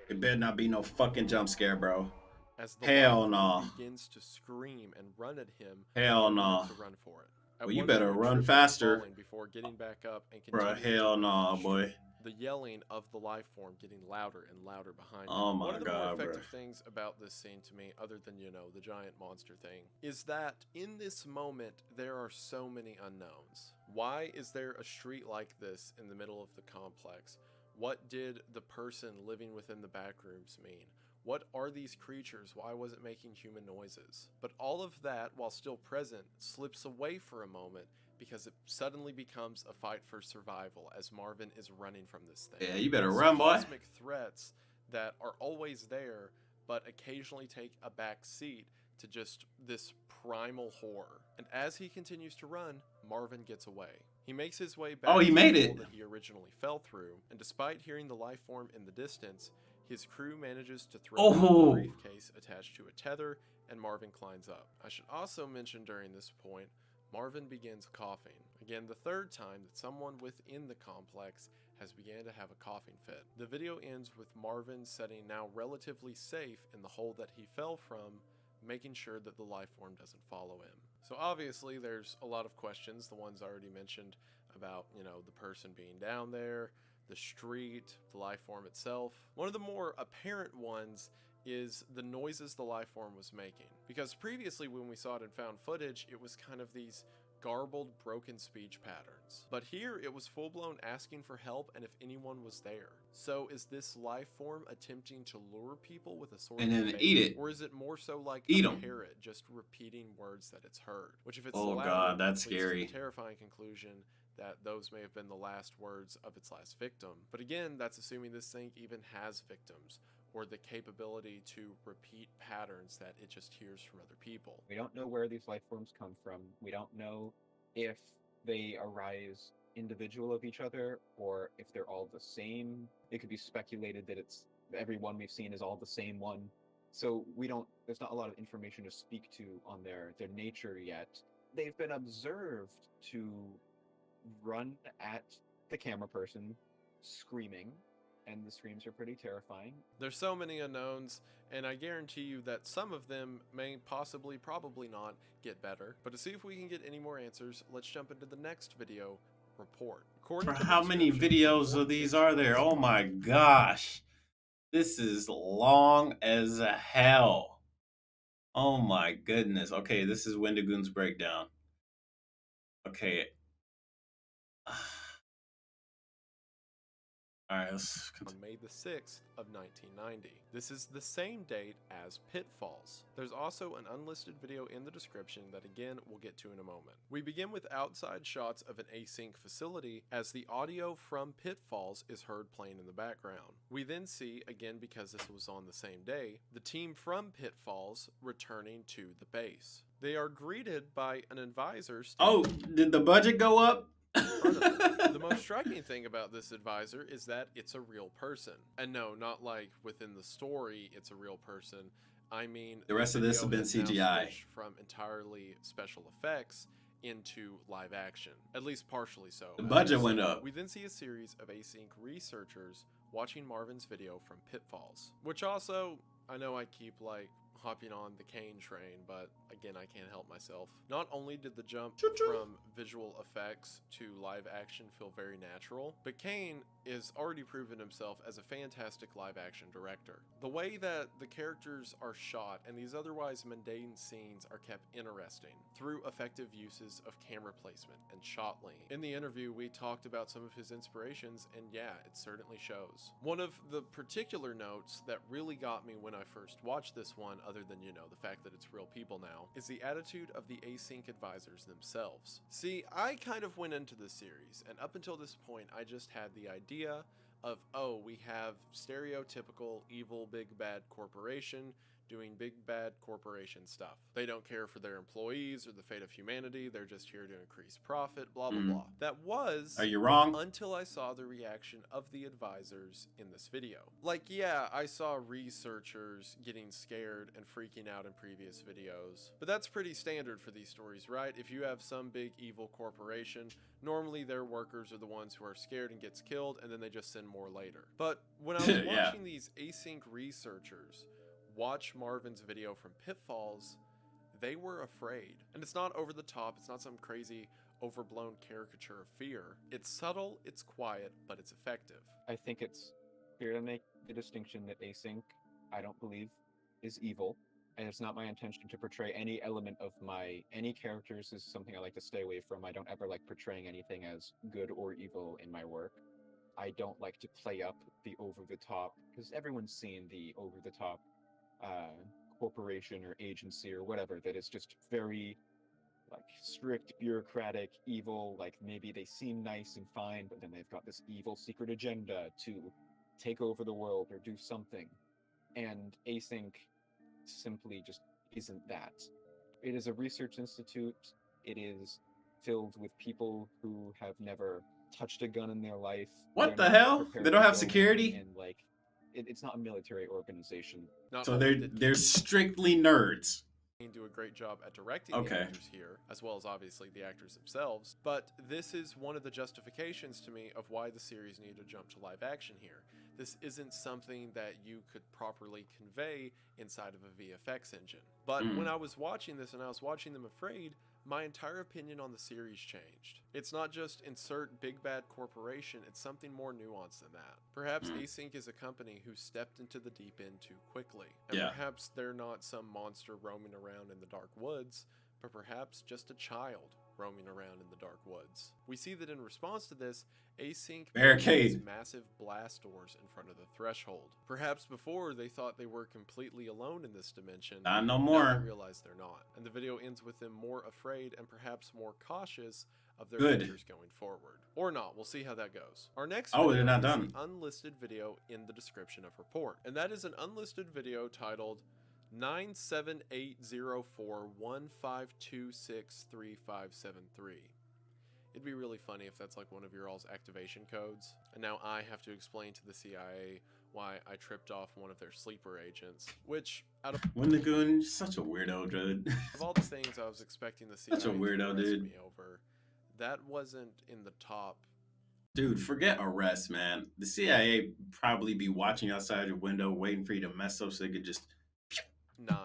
it better not be no fucking jump scare, bro. As the Hell life no. form begins to scream and run at him, Hell Marvin no. makes a run for it. At Well, you one better point, run tripping and faster. falling before getting back up and Bro, continuing to hell run no, down the boy. street. The yelling of the life form getting louder and louder behind Oh him. my One of the more God, bro. effective things about this scene to me, other than, the giant monster thing, is that in this moment, there are so many unknowns. Why is there a street like this in the middle of the complex? What did the person living within the backrooms mean? What are these creatures? Why was it making human noises? But all of that, while still present, slips away for a moment because it suddenly becomes a fight for survival as Marvin is running from this thing. Yeah, you better It's run, boy. cosmic threats that are always there, but occasionally take a back seat to just this primal horror. And as he continues to run, Marvin gets away. He makes his way back Oh, he to made the it. hole that he originally fell through, and despite hearing the life form in the distance, his crew manages to throw out Oh. a briefcase attached to a tether, and Marvin climbs up. I should also mention during this point, Marvin begins coughing. Again, the third time that someone within the complex has began to have a coughing fit. The video ends with Marvin sitting now relatively safe in the hole that he fell from, making sure that the life form doesn't follow him. So obviously there's a lot of questions, the ones I already mentioned about, the person being down there, the street, the life form itself. One of the more apparent ones is the noises the life form was making. Because previously when we saw it in found footage, it was kind of these garbled, broken speech patterns. But here it was full-blown asking for help and if anyone was there. So is this life form attempting to lure people with a sort And of then bait, eat it. or is it more so like Eat a 'em. parrot just repeating words that it's heard? Which if it's Oh the latter, God, that's leads to scary. the terrifying conclusion that those may have been the last words of its last victim. But again, that's assuming this thing even has victims, or the capability to repeat patterns that it just hears from other people. We don't know where these life forms come from. We don't know if they arise individual of each other or if they're all the same. It could be speculated that it's every one we've seen is all the same one. So there's not a lot of information to speak to on their nature yet. They've been observed to run at the camera person screaming, and the screams are pretty terrifying. There's so many unknowns, and I guarantee you that some of them may possibly, probably not, get better. But to see if we can get any more answers, let's jump into the next video report. For According to the how many description, videos report of these takes are there? place Oh my gosh. This is long as hell. Oh my goodness. Okay, this is Wendigoon's breakdown. Okay. All right, let's on continue. May the 6th of 1990. This is the same date as Pitfalls. There's also an unlisted video in the description that again we'll get to in a moment. We begin with outside shots of an async facility as the audio from Pitfalls is heard playing in the background. We then see, again because this was on the same day, the team from Pitfalls returning to the base. They are greeted by an advisor Oh, did the budget go up? in front of them. The most striking thing about this advisor is that it's a real person. And no, not like within the story it's a real person. I mean, The rest of this has been now CGI. switched from entirely special effects into live action, at least partially so. The budget went up. We then see a series of async researchers watching Marvin's video from Pitfalls, which also, I know I keep like hopping on the Kane train, but again, I can't help myself. Not only did the jump from visual effects to live action feel very natural, but Kane is already proven himself as a fantastic live action director. The way that the characters are shot and these otherwise mundane scenes are kept interesting through effective uses of camera placement and shot lean. In the interview, we talked about some of his inspirations, and yeah, it certainly shows. One of the particular notes that really got me when I first watched this one, other than, you know, the fact that it's real people now, is the attitude of the async advisors themselves. See, I kind of went into this series, and up until this point, I just had the idea of, oh, we have stereotypical evil big bad corporation doing big bad corporation stuff. They don't care for their employees or the fate of humanity, they're just here to increase profit, blah blah blah. That was, Are you wrong? until I saw the reaction of the advisors in this video. Like, yeah, I saw researchers getting scared and freaking out in previous videos, but that's pretty standard for these stories, right? If you have some big evil corporation, normally their workers are the ones who are scared and gets killed, and then they just send more later. But when I was Yeah. watching these async researchers watch Marvin's video from Pitfalls, they were afraid. And it's not over the top, it's not some crazy overblown caricature of fear. It's subtle, it's quiet, but it's effective. I think it's clear to make the distinction that async, I don't believe, is evil. And it's not my intention to portray any element of any characters. This is something I like to stay away from. I don't ever like portraying anything as good or evil in my work. I don't like to play up the over the top, because everyone's seen the over the top corporation or agency or whatever that is just very like strict, bureaucratic, evil. Like maybe they seem nice and fine, but then they've got this evil secret agenda to take over the world or do something. And async simply just isn't that. It is a research institute. It is filled with people who have never touched a gun in their life. What They're the not hell? prepared They don't to have go security? and like it's not a military organization. Not So only did they're strictly nerds. Kane do a great job at directing the Okay. actors here, as well as obviously the actors themselves, but this is one of the justifications to me of why the series needed to jump to live action here. This isn't something that you could properly convey inside of a VFX engine. But when I was watching this and I was watching them afraid, my entire opinion on the series changed. It's not just insert big bad corporation, it's something more nuanced than that. Perhaps Async is a company who stepped into the deep end too quickly. And Yeah. perhaps they're not some monster roaming around in the dark woods, but perhaps just a child roaming around in the dark woods. We see that in response to this, Async Barricade. builds massive blast doors in front of the threshold. Perhaps before they thought they were completely alone in this dimension. Not no Now more. they realize they're not. And the video ends with them more afraid and perhaps more cautious of their Good. futures going forward. Or not, we'll see how that goes. Our next Oh, video they're not is done. the unlisted video in the description of report. And that is an unlisted video titled 9780415263573. It'd be really funny if that's like one of your all's activation codes. And now I have to explain to the CIA why I tripped off one of their sleeper agents, which out of Wendigoon, you're such a weirdo, dude. all the things I was expecting the CIA Such a to weirdo, arrest dude. me over, that wasn't in the top Dude, forget arrest, man. The CIA probably be watching outside your window, waiting for you to mess up so they could just. 9.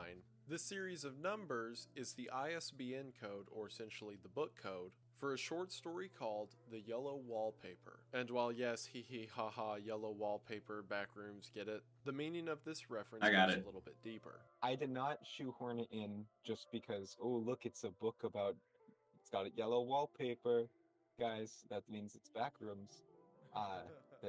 This series of numbers is the ISBN code, or essentially the book code, for a short story called The Yellow Wallpaper. And while yes, hee hee ha ha, yellow wallpaper, backrooms, get it, the meaning of this reference I got goes it. a little bit deeper. I did not shoehorn it in just because, oh, look, it's a book about, it's got a yellow wallpaper. Guys, that means it's Backrooms.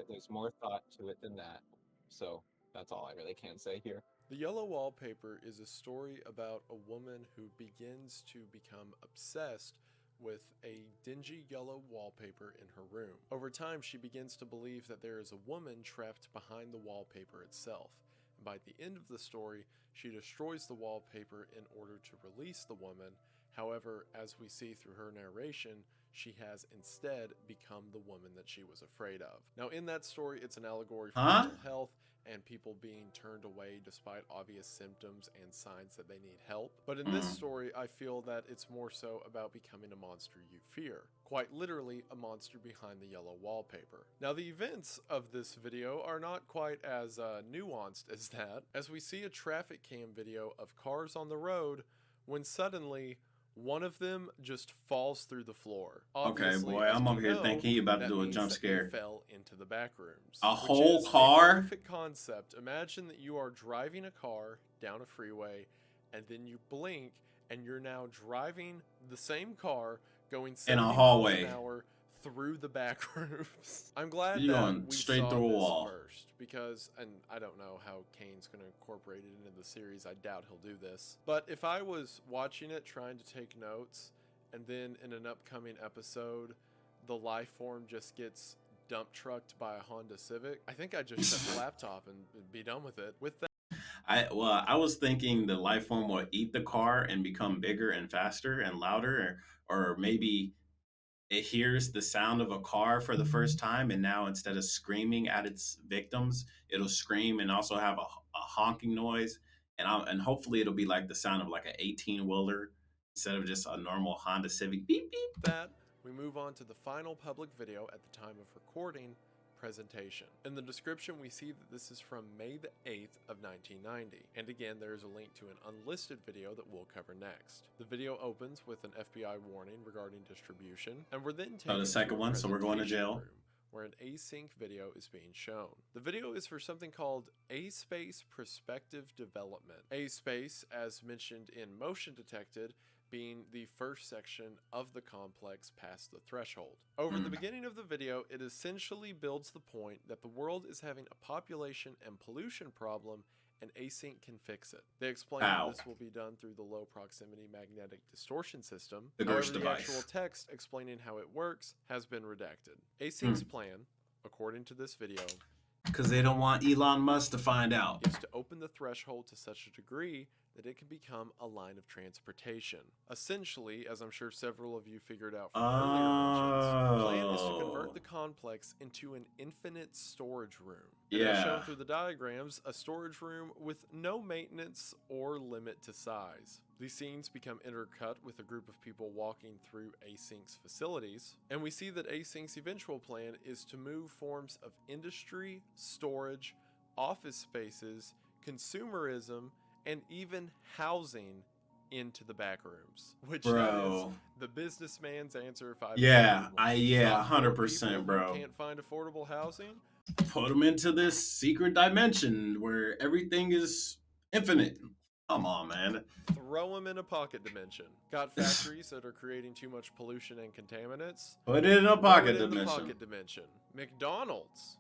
There's more thought to it than that. So that's all I really can say here. The Yellow Wallpaper is a story about a woman who begins to become obsessed with a dingy yellow wallpaper in her room. Over time, she begins to believe that there is a woman trapped behind the wallpaper itself. And by the end of the story, she destroys the wallpaper in order to release the woman. However, as we see through her narration, she has instead become the woman that she was afraid of. Now, in that story, it's an allegory for Huh? mental health and people being turned away despite obvious symptoms and signs that they need help. But in this story, I feel that it's more so about becoming a monster you fear. Quite literally, a monster behind the yellow wallpaper. Now, the events of this video are not quite as nuanced as that, as we see a traffic cam video of cars on the road when suddenly one of them just falls through the floor. Okay, Obviously, boy, as I'm we over here know, thinking he about to that do a means jump that scare. they fell into the back rooms. A which whole is car? a horrific concept. Imagine that you are driving a car down a freeway, and then you blink, and you're now driving the same car going In 70 a miles hallway. an hour through the back rooms. I'm glad You're that going we straight saw through a this wall. first because, and I don't know how Kane's going to incorporate it into the series. I doubt he'll do this. But if I was watching it trying to take notes, and then in an upcoming episode, the life form just gets dump trucked by a Honda Civic, I think I'd just shut the laptop and be done with it. With that, I was thinking the life form will eat the car and become bigger and faster and louder, or maybe it hears the sound of a car for the first time, and now instead of screaming at its victims, it'll scream and also have a honking noise, and hopefully it'll be like the sound of like an 18-wheeler instead of just a normal Honda Civic. Beep beep. we move on to the final public video at the time of recording, Presentation. In the description, we see that this is from May the 8th of 1990. And again, there is a link to an unlisted video that we'll cover next. The video opens with an FBI warning regarding distribution, and we're then taken The second to a one, so we're going to presentation jail. room where an async video is being shown. The video is for something called A-Space Perspective Development. A-Space, as mentioned in Motion Detected, being the first section of the complex past the threshold. Over the beginning of the video, it essentially builds the point that the world is having a population and pollution problem, and Async can fix it. They explain that this will be done through the low proximity magnetic distortion system. The However, Gersh the device. actual text explaining how it works has been redacted. Async's plan, according to this video, Because they don't want Elon Musk to find out. is to open the threshold to such a degree that it can become a line of transportation. Essentially, as I'm sure several of you figured out from earlier mentions, the plan is to convert the complex into an infinite storage room. And as shown through the diagrams, a storage room with no maintenance or limit to size. These scenes become intercut with a group of people walking through Async's facilities, and we see that Async's eventual plan is to move forms of industry, storage, office spaces, consumerism, and even housing into the back rooms, which that is the businessman's answer if I've ever heard one. 100%, People bro. who can't find affordable housing, Put them into this secret dimension where everything is infinite. Come on, man. throw them in a pocket dimension. Got factories that are creating too much pollution and contaminants, Put it in a throw pocket it in the dimension. pocket dimension. McDonald's,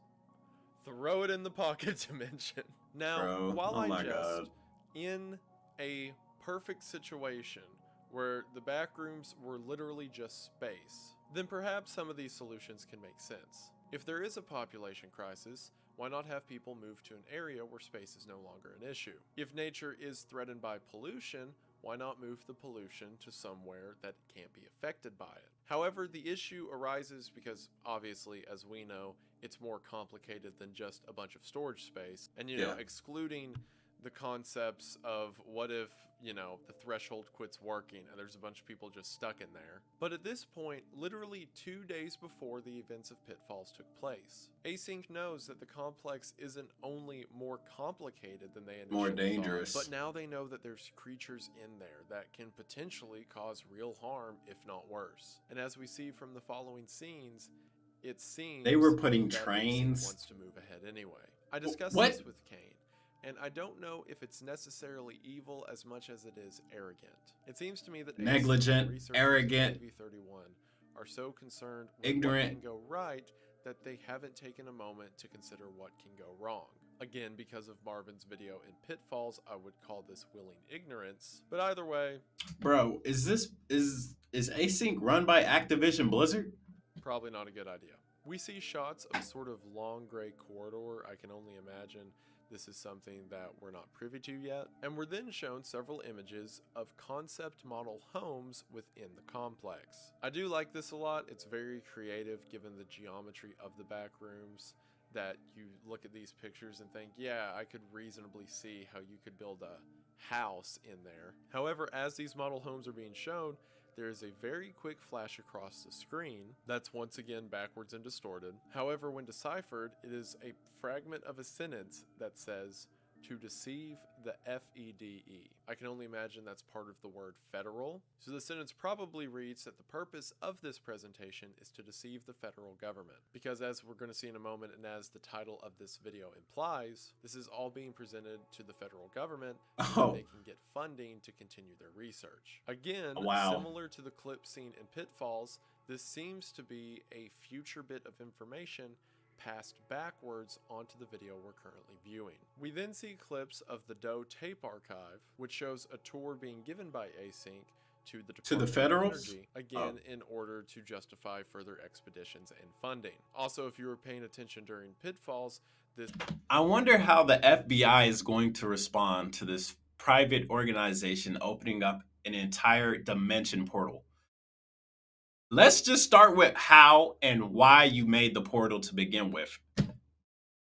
throw it in the pocket dimension. Now, Bro, while oh my I just God. in a perfect situation where the back rooms were literally just space, then perhaps some of these solutions can make sense. If there is a population crisis, why not have people move to an area where space is no longer an issue? If nature is threatened by pollution, Why not move the pollution to somewhere that can't be affected by it? However, the issue arises because, obviously, as we know, it's more complicated than just a bunch of storage space. And, Yeah. excluding the concepts of what if, the threshold quits working and there's a bunch of people just stuck in there. But at this point, literally 2 days before the events of Pitfalls took place, Async knows that the complex isn't only more complicated than they initially More dangerous. thought, but now they know that there's creatures in there that can potentially cause real harm, if not worse. And as we see from the following scenes, it seems They were putting that Async trains. wants to move ahead anyway. I discussed What? this with Kane, and I don't know if it's necessarily evil as much as it is arrogant. It seems to me that Negligent, researchers arrogant, at AV31 are so concerned with ignorant. what can go right that they haven't taken a moment to consider what can go wrong. Again, because of Marvin's video in Pitfalls, I would call this willing ignorance. But either way, Bro, is Async run by Activision Blizzard? probably not a good idea. We see shots of a sort of long gray corridor. I can only imagine this is something that we're not privy to yet. And we're then shown several images of concept model homes within the complex. I do like this a lot. It's very creative given the geometry of the back rooms, that you look at these pictures and think, yeah, I could reasonably see how you could build a house in there. However, as these model homes are being shown, there is a very quick flash across the screen that's once again backwards and distorted. However, when deciphered, it is a fragment of a sentence that says, "to deceive the FEDE." I can only imagine that's part of the word federal. So the sentence probably reads that the purpose of this presentation is to deceive the federal government. Because as we're going to see in a moment, and as the title of this video implies, this is all being presented to the federal government so that they can get funding to continue their research. Again, similar to the clip seen in Pitfalls, this seems to be a future bit of information passed backwards onto the video we're currently viewing. We then see clips of the Doe tape archive, which shows a tour being given by Async to the Department of Federals? Energy, again in order to justify further expeditions and funding. Also, if you were paying attention during Pitfalls, I wonder how the FBI is going to respond to this private organization opening up an entire dimension portal. Let's just start with how and why you made the portal to begin with.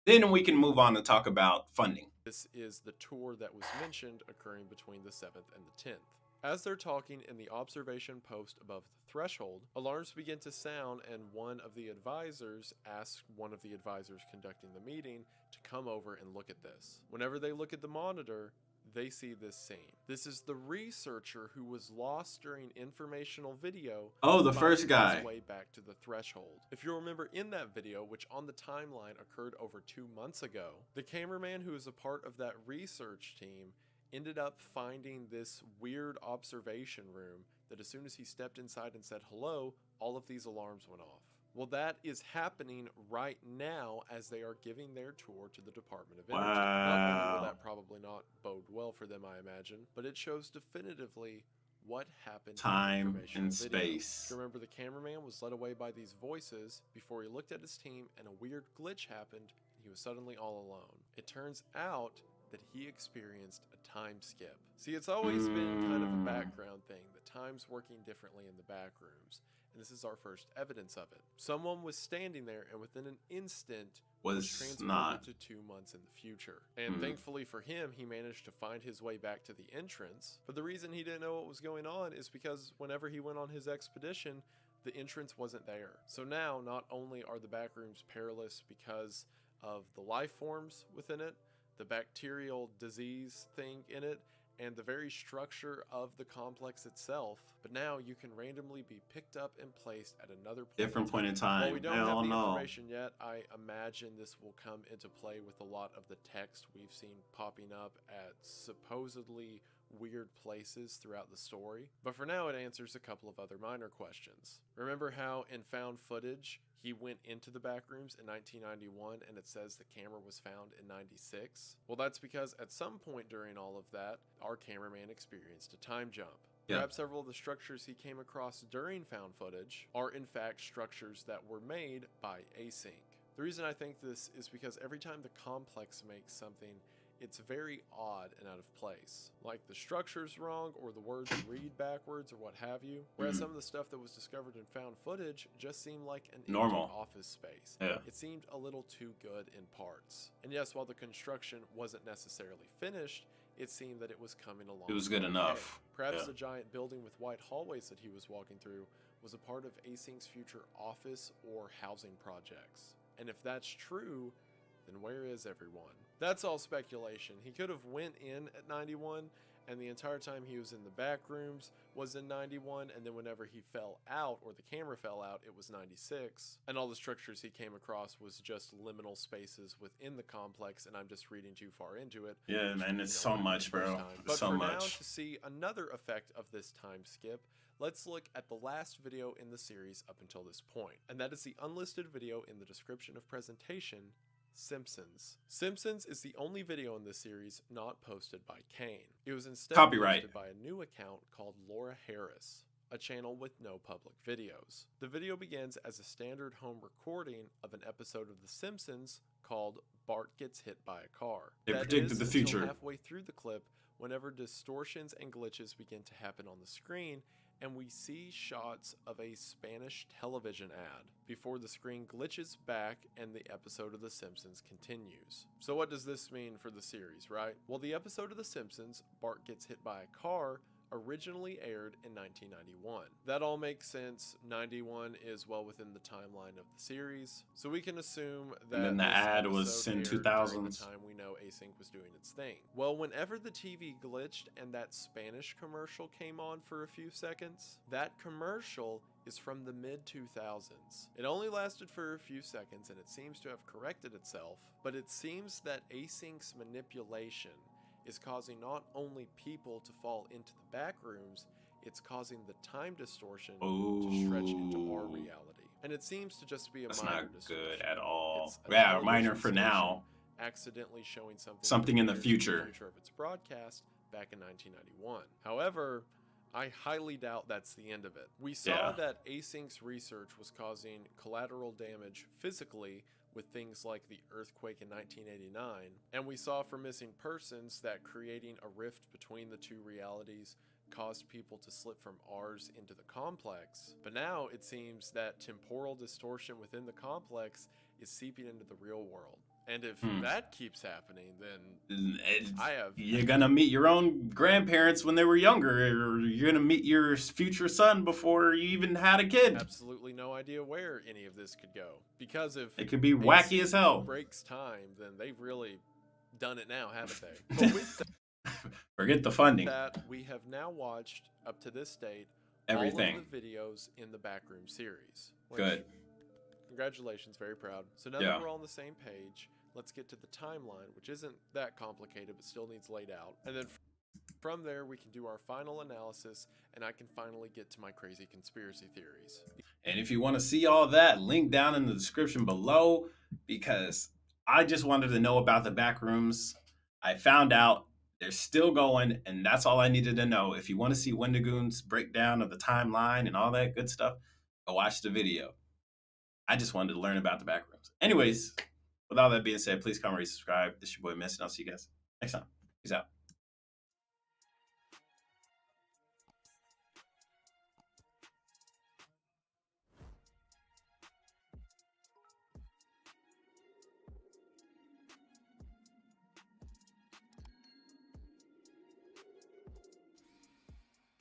Then we can move on to talk about funding. This is the tour that was mentioned occurring between the 7th and the 10th. As they're talking in the observation post above the threshold, alarms begin to sound, and one of the advisors asks one of the advisors conducting the meeting to come over and look at this. Whenever they look at the monitor, they see this scene. This is the researcher who was lost during informational video. Oh, the first guy. His way back to the threshold. If you remember in that video, which on the timeline occurred over 2 months ago, the cameraman who is a part of that research team ended up finding this weird observation room that as soon as he stepped inside and said hello, all of these alarms went off. Well, that is happening right now as they are giving their tour to the Department of Energy. Not only will that probably not bode well for them, I imagine, but it shows definitively what happened time in and video. space. Remember, the cameraman was led away by these voices before he looked at his team and a weird glitch happened and he was suddenly all alone. It turns out that he experienced a time skip. See, it's always been kind of a background thing, the time's working differently in the back rooms. And this is our first evidence of it. Someone was standing there and within an instant was transported to 2 months in the future. And thankfully for him, he managed to find his way back to the entrance. But the reason he didn't know what was going on is because whenever he went on his expedition, the entrance wasn't there. So now, not only are the back rooms perilous because of the life forms within it, the bacterial disease thing in it, and the very structure of the complex itself, but now you can randomly be picked up and placed at another point in time. While we don't have the information yet, I imagine this will come into play with a lot of the text we've seen popping up at supposedly weird places throughout the story. But for now, it answers a couple of other minor questions. Remember how in found footage, he went into the back rooms in 1991 and it says the camera was found in 96? Well, that's because at some point during all of that, our cameraman experienced a time jump. Perhaps several of the structures he came across during found footage are in fact structures that were made by Async. The reason I think this is because every time the complex makes something, it's very odd and out of place. Like the structure's wrong, or the words read backwards, or what have you. Whereas some of the stuff that was discovered in found footage just seemed like an Normal. empty office space. Yeah. It seemed a little too good in parts. And yes, while the construction wasn't necessarily finished, it seemed that it was coming along. It was good enough. Perhaps Yeah. the giant building with white hallways that he was walking through was a part of Asynch's future office or housing projects. And if that's true, then where is everyone? That's all speculation. He could have went in at 91, and the entire time he was in the back rooms was in 91, and then whenever he fell out, or the camera fell out, it was 96. And all the structures he came across was just liminal spaces within the complex, and I'm just reading too far into it. Yeah, man, it's so much, bro. But So for now, much. to see another effect of this time skip, let's look at the last video in the series up until this point, and that is the unlisted video in the description of presentation, Simpsons. Simpsons is the only video in this series not posted by Kane. It was instead Copyright. posted by a new account called Laura Harris, a channel with no public videos. The video begins as a standard home recording of an episode of The Simpsons called Bart Gets Hit by a Car. It That predicted is, the until future. halfway through the clip, whenever distortions and glitches begin to happen on the screen, and we see shots of a Spanish television ad before the screen glitches back and the episode of The Simpsons continues. So what does this mean for the series, right? Well, the episode of The Simpsons, Bart Gets Hit by a Car, originally aired in 1991. That all makes sense. 91 is well within the timeline of the series, so we can assume that And then the this ad was episode in aired 2000s. during the time we know Async was doing its thing. Well, whenever the TV glitched and that Spanish commercial came on for a few seconds, that commercial is from the mid-2000s. It only lasted for a few seconds and it seems to have corrected itself, but it seems that Async's manipulation is causing not only people to fall into the back rooms, it's causing the time distortion to stretch into our Ooh. reality. And it seems to just be a That's minor not distortion. good at all. It's a Yeah, television minor for station now. accidentally showing Something in the years future. of its broadcast back in 1991. However, I highly doubt that's the end of it. We saw Yeah. that Async's research was causing collateral damage physically with things like the earthquake in 1989, and we saw for missing persons that creating a rift between the two realities caused people to slip from ours into the complex. But now it seems that temporal distortion within the complex is seeping into the real world. And if that keeps happening, then You're gonna meet your own grandparents when they were younger, or you're gonna meet your future son before you even had a kid. absolutely no idea where any of this could go. Because if It could be wacky Async as hell. breaks time, then they've really done it now, haven't they? But with Forget the funding. that, we have now watched, up to this date, Everything. all of the videos in the Backrooms series. which, Good. Congratulations, very proud. So now Yeah. that we're all on the same page, let's get to the timeline, which isn't that complicated, but still needs laid out. And then from there, we can do our final analysis, and I can finally get to my crazy conspiracy theories. And if you want to see all that, link down in the description below, because I just wanted to know about the Backrooms. I found out they're still going, and that's all I needed to know. If you want to see Wendigoon's breakdown of the timeline and all that good stuff, go watch the video. I just wanted to learn about the Backrooms. Anyways, with all that being said, please comment, rate, subscribe. This is your boy Miss, and I'll see you guys next time. Peace out.